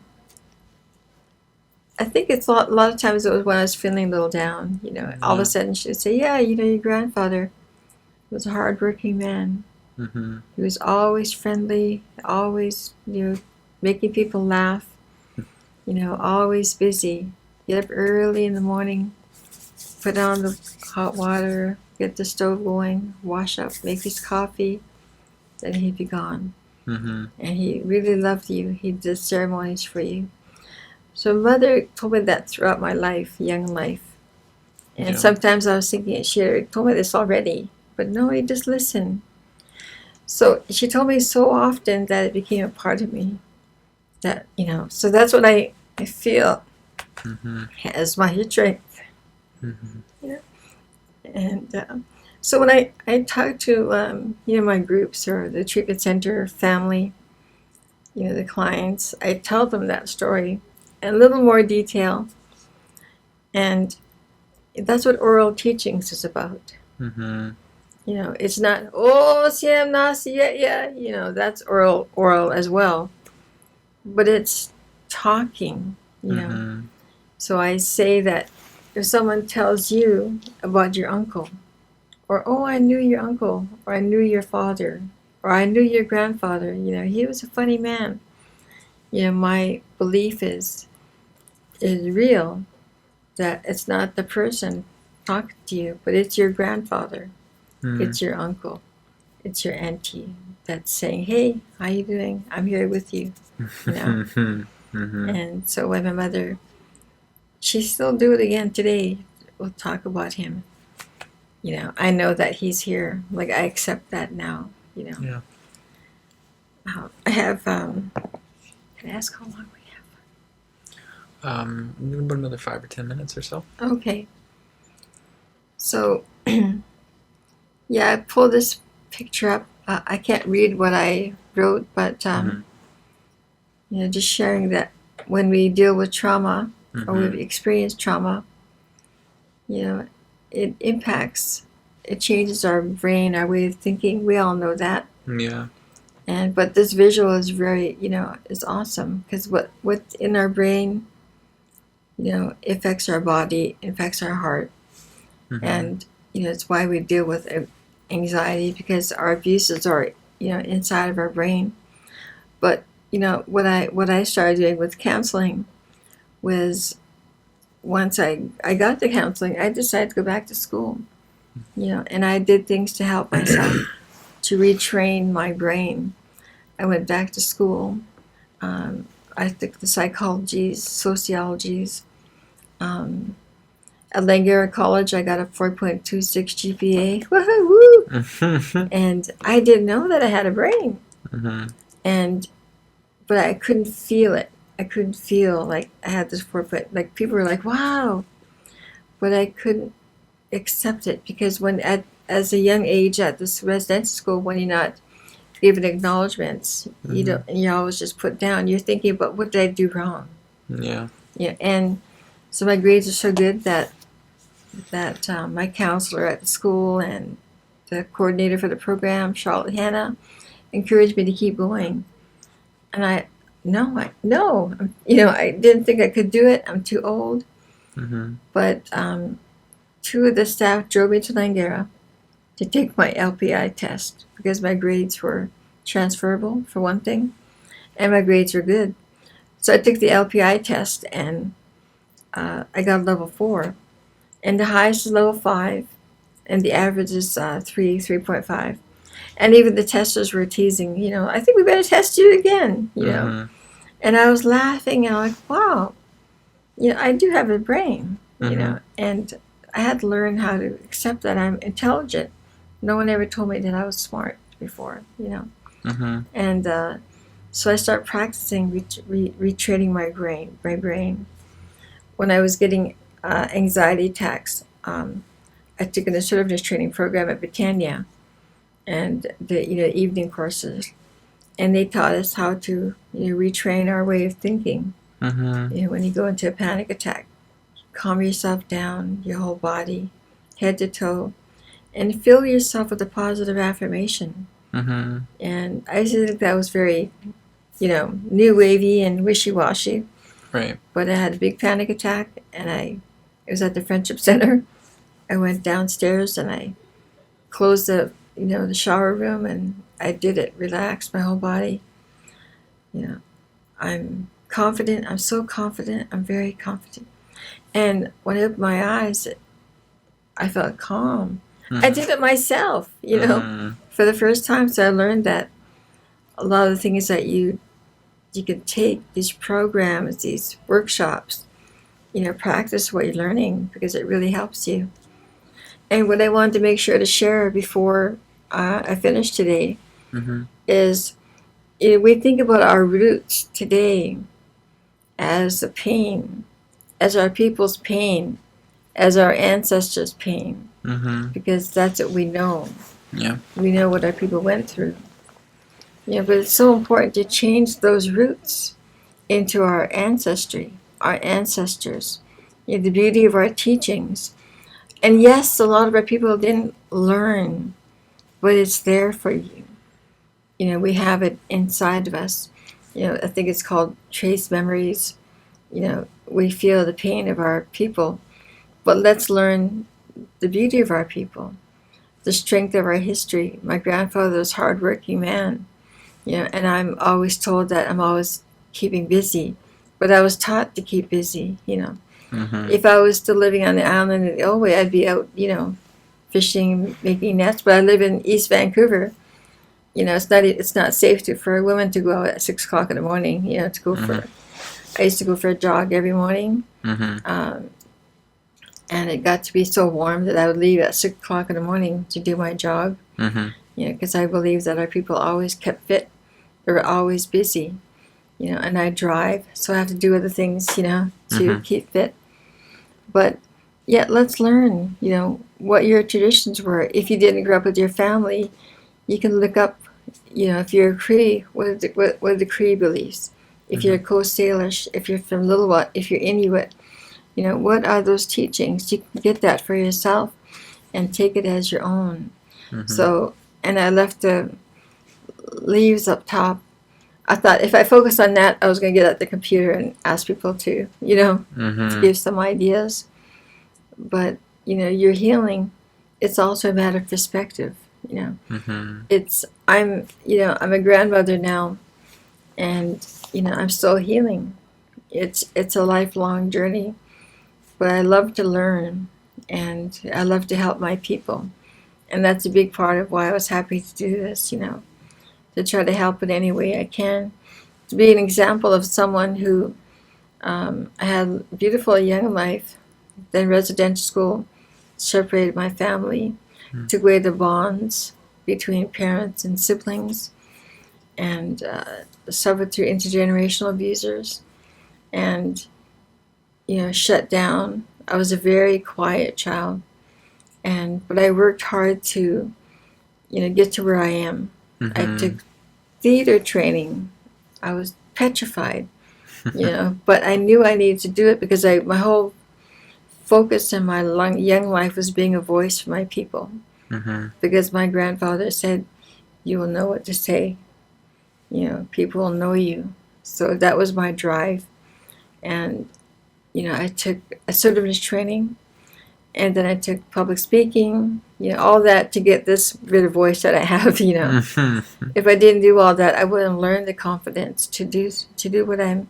B: I think it's a lot of times it was when I was feeling a little down, you know, all of a sudden she'd say, yeah, you know, your grandfather was a hard-working man.
A: Mm-hmm.
B: He was always friendly, always, you know, making people laugh, you know, always busy. Get up early in the morning, put on the hot water, get the stove going, wash up, make his coffee, then he'd be gone.
A: Mm-hmm.
B: And he really loved you. He did ceremonies for you. So mother told me that throughout my life, young life. And
A: Yeah.
B: sometimes I was thinking she had told me this already, but no, he just listened. So she told me so often that it became a part of me. That, you know, so that's what I feel
A: Mm-hmm.
B: as my strength.
A: Mm-hmm.
B: Yeah. And so when I talk to, you know, my groups or the treatment center family, you know, the clients, I tell them that story in a little more detail. And that's what oral teachings is about.
A: Mm-hmm.
B: You know, it's not, oh, siyam nasi, yeah, you know, that's oral as well. But it's talking, you know.
A: Mm-hmm.
B: So I say that if someone tells you about your uncle, or, oh, I knew your uncle, or I knew your father, or I knew your grandfather, you know, he was a funny man. You know, my belief is real, that it's not the person talking to you, but it's your grandfather, it's your uncle, it's your auntie that's saying, hey, how you doing? I'm here with you, you know.
A: Mm-hmm.
B: And so when my mother, she still do it again today, we'll talk about him. You know, I know that he's here. Like, I accept that now, you know.
A: Yeah.
B: I have, can I ask how long we
A: About another 5 or 10 minutes or so.
B: have? Okay. So, yeah, I pulled this picture up. I can't read what I wrote, but,
A: Mm-hmm.
B: you know, just sharing that when we deal with trauma,
A: Mm-hmm.
B: or we've experienced trauma, you know, it impacts, it changes our brain, our way of thinking. We all know that.
A: Yeah.
B: But this visual is very, you know, is awesome, because what's in our brain, you know, affects our body, affects our heart.
A: Mm-hmm.
B: And, you know, it's why we deal with anxiety, because our abuses are, you know, inside of our brain. But, you know, what I started doing with counseling was once I got the counseling, I decided to go back to school, and I did things to help myself to retrain my brain. I went back to school. I took the psychologies, sociologies. At Langara College, I got a 4.26 GPA. Woohoo! And I didn't know that I had a brain. But I couldn't feel it. I couldn't feel like I had this 4 point. Like people were like, "Wow," but I couldn't accept it because as a young age at this residential school, when you're not given acknowledgments, you don't, and you're always just put down. You're thinking about what did I do wrong?
A: Yeah.
B: Yeah, and so my grades are so good that my counselor at the school and the coordinator for the program, Charlotte Hannah, encouraged me to keep going. And I didn't think I could do it. I'm too old. But two of the staff drove me to Langara to take my LPI test because my grades were transferable, for one thing, and my grades were good. So I took the LPI test, and I got level 4. And the highest is level 5, and the average is 3.5. And even the testers were teasing, I think we better test you again, And I was laughing, and I'm like, wow, I do have a brain, and I had to learn how to accept that I'm intelligent. No one ever told me that I was smart before, And so I started practicing retraining my brain. When I was getting anxiety attacks, I took an assertiveness training program at Britannia, and the evening courses, and they taught us how to retrain our way of thinking. When you go into a panic attack, calm yourself down, your whole body, head to toe, and fill yourself with a positive affirmation. And I used to think that was very, new wavy and wishy-washy.
A: Right.
B: But I had a big panic attack, and it was at the Friendship Center. I went downstairs and I closed the shower room, and I did it, relaxed my whole body. I'm confident. I'm so confident. I'm very confident. And when I opened my eyes, I felt calm. I did it myself, for the first time. So I learned that a lot of the things that you can take, these programs, these workshops, practice what you're learning because it really helps you. And what I wanted to make sure to share before I finish today is we think about our roots today as the pain, as our people's pain, as our ancestors' pain, because that's what we know.
A: Yeah.
B: We know what our people went through. But it's so important to change those roots into our ancestry, our ancestors, the beauty of our teachings. And yes, a lot of our people didn't learn, but it's there for you. We have it inside of us. I think it's called trace memories. We feel the pain of our people, but let's learn the beauty of our people, the strength of our history. My grandfather was a hardworking man, and I'm always told that I'm always keeping busy, but I was taught to keep busy, If I was still living on the island in the old way, I'd be out, fishing, making nets, but I live in East Vancouver. It's not safe for a woman to go out at 6 o'clock in the morning, to go I used to go for a jog every morning. And it got to be so warm that I would leave at 6 o'clock in the morning to do my jog. Because I believe that our people always kept fit. They were always busy, and I drive, so I have to do other things, to keep fit. But yet, let's learn, what your traditions were. If you didn't grow up with your family, you can look up, if you're a Cree, what are the Cree beliefs? If you're a Coast Salish, if you're from Lillooet, if you're Inuit, what are those teachings? You can get that for yourself and take it as your own. So, and I left the leaves up top. I thought if I focused on that, I was going to get at the computer and ask people to, to give some ideas. But, your healing, it's also a matter of perspective, I'm a grandmother now, and, I'm still healing, it's a lifelong journey, but I love to learn, and I love to help my people, and that's a big part of why I was happy to do this. To try to help in any way I can, to be an example of someone who had a beautiful young life, then residential school separated my family, took away the bonds between parents and siblings, and suffered through intergenerational abusers, and shut down. I was a very quiet child, but I worked hard to get to where I am. I took theater training. I was petrified, but I knew I needed to do it because my whole focus in my young life was being a voice for my people. Because my grandfather said, "You will know what to say. People will know you." So that was my drive, and I took assertiveness training, and then I took public speaking. All that to get this bit of voice that I have. If I didn't do all that, I wouldn't learn the confidence to do what I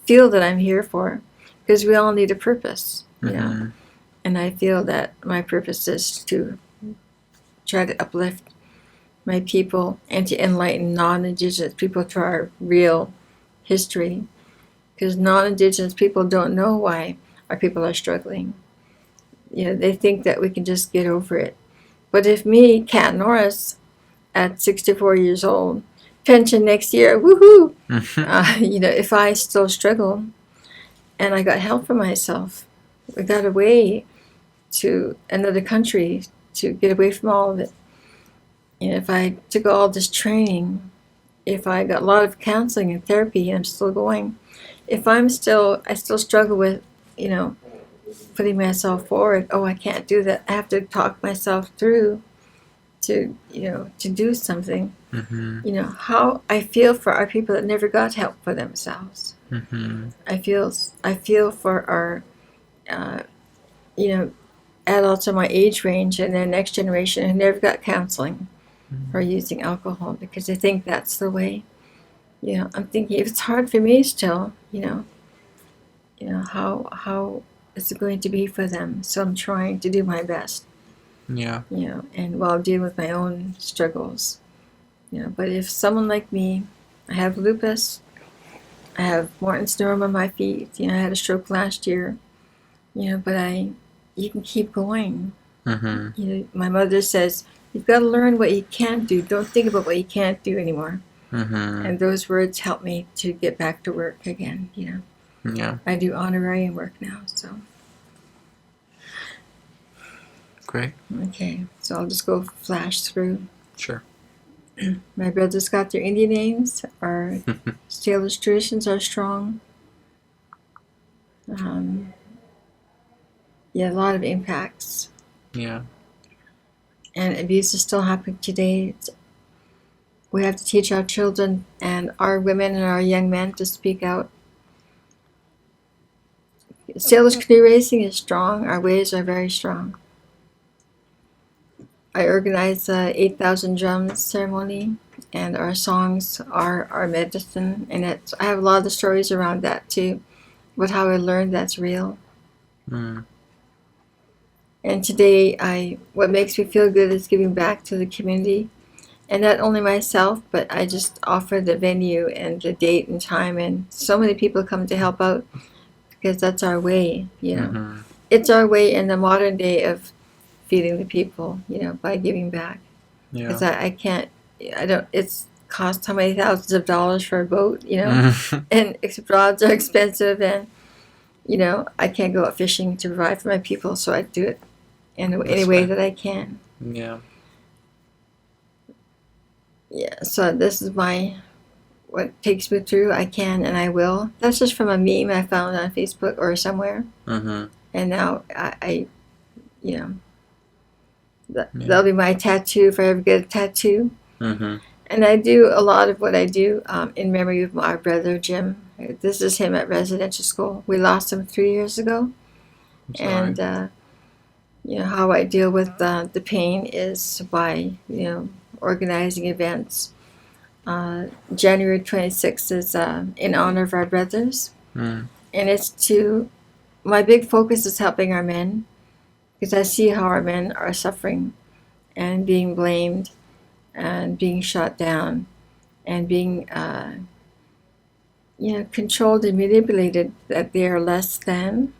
B: feel that I'm here for, because we all need a purpose. And I feel that my purpose is to try to uplift my people and to enlighten non-Indigenous people to our real history, because non-Indigenous people don't know why our people are struggling. They think that we can just get over it. But if me, Kat Norris, at 64 years old, pension next year, woohoo! If I still struggle and I got help for myself, I got away to another country to get away from all of it. If I took all this training, if I got a lot of counseling and therapy, I'm still going. If I still struggle with, putting myself forward. Oh, I can't do that. I have to talk myself through to do something. How I feel for our people that never got help for themselves. I feel for our, adults in my age range and the next generation who never got counseling or using alcohol because they think that's the way. I'm thinking if it's hard for me still, how is it going to be for them? So I'm trying to do my best. And while dealing with my own struggles. But if someone like me, I have lupus, I have Morton's neuron on my feet, I had a stroke last year, but you can keep going. My mother says, you've got to learn what you can do. Don't think about what you can't do anymore. And those words help me to get back to work again, I do honorarium work now, so.
A: Great.
B: Okay, so I'll just go flash through.
A: Sure.
B: My brothers got their Indian names. Our Salish traditions are strong. A lot of impacts. And abuse is still happening today. We have to teach our children and our women and our young men to speak out. Salish canoe racing is strong. Our waves are very strong. I organize the 8,000 drums ceremony, and our songs are our medicine. And I have a lot of the stories around that too, but how I learned that's real. And today, what makes me feel good is giving back to the community, and not only myself, but I just offer the venue and the date and time, and so many people come to help out because that's our way. It's our way in the modern day of feeding the people, by giving back. Because it's cost how many thousands of dollars for a boat, and rods are expensive, and, I can't go out fishing to provide for my people, so I do it in any way that I can. So this is what takes me through. I can and I will. That's just from a meme I found on Facebook or somewhere. And now that'll be my tattoo if I ever get a tattoo. And I do a lot of what I do in memory of my brother Jim. This is him at residential school. We lost him 3 years ago. And how I deal with the pain is by organizing events. January 26th is in honor of our brothers. And And my big focus is helping our men, because I see how our men are suffering and being blamed and being shot down and being controlled and manipulated, that they are less than.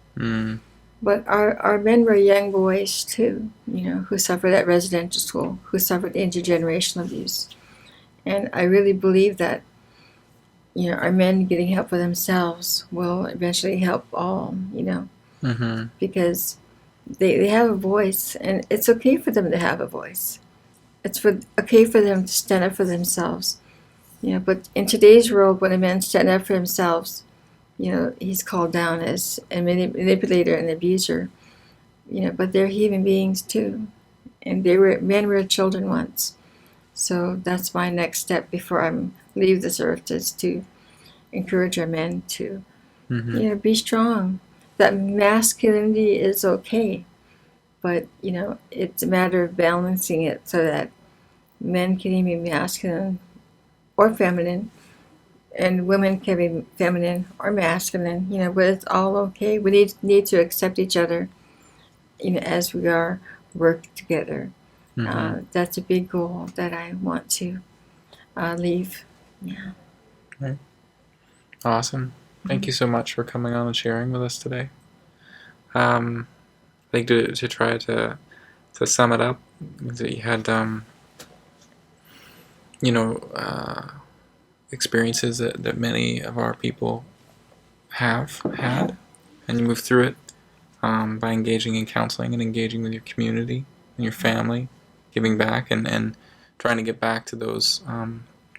B: But our men were young boys too, who suffered at residential school, who suffered intergenerational abuse. And I really believe that our men getting help for themselves will eventually help all, because they have a voice, and it's okay for them to have a voice. It's okay for them to stand up for themselves. But in today's world, when a man stands up for himself, he's called down as a manipulator and abuser. But they're human beings too, and men were children once. So that's my next step before I leave this earth, is to encourage our men to, be strong. That masculinity is okay, but it's a matter of balancing it so that men can be masculine or feminine, and women can be feminine or masculine. But it's all okay. We need to accept each other, as we are, work together. That's a big goal that I want to leave. Yeah.
A: Right. Awesome. Thank you so much for coming on and sharing with us today. I think to try to sum it up, that you had experiences that many of our people have had, and you move through it by engaging in counseling and engaging with your community and your family, giving back and trying to get back to those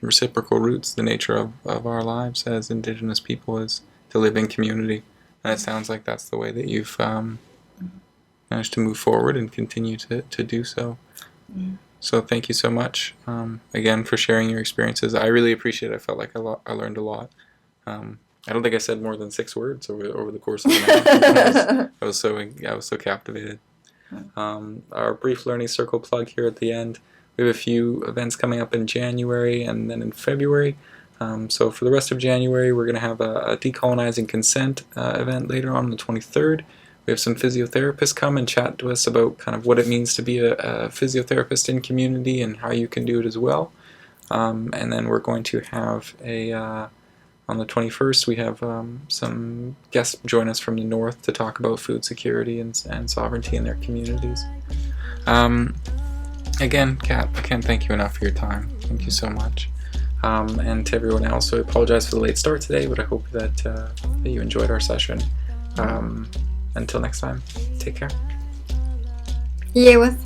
A: reciprocal roots. The nature of our lives as Indigenous people is to live in community, and it sounds like that's the way that you've managed to move forward and continue to do so. So thank you so much again for sharing your experiences. I really appreciate it. I felt like I learned a lot. I don't think I said more than 6 words over the course of an hour. I was so captivated. Our brief learning circle plug here at the end. We have a few events coming up in January and then in February. So for the rest of January, we're going to have a decolonizing consent event later on the 23rd. We have some physiotherapists come and chat to us about kind of what it means to be a physiotherapist in community and how you can do it as well. And then we're going to have on the 21st, we have some guests join us from the north to talk about food security and sovereignty in their communities. Again, Kat, I can't thank you enough for your time. Thank you so much. And to everyone else, I apologize for the late start today, but I hope that you enjoyed our session. Until next time, take care.
B: Yeah, with.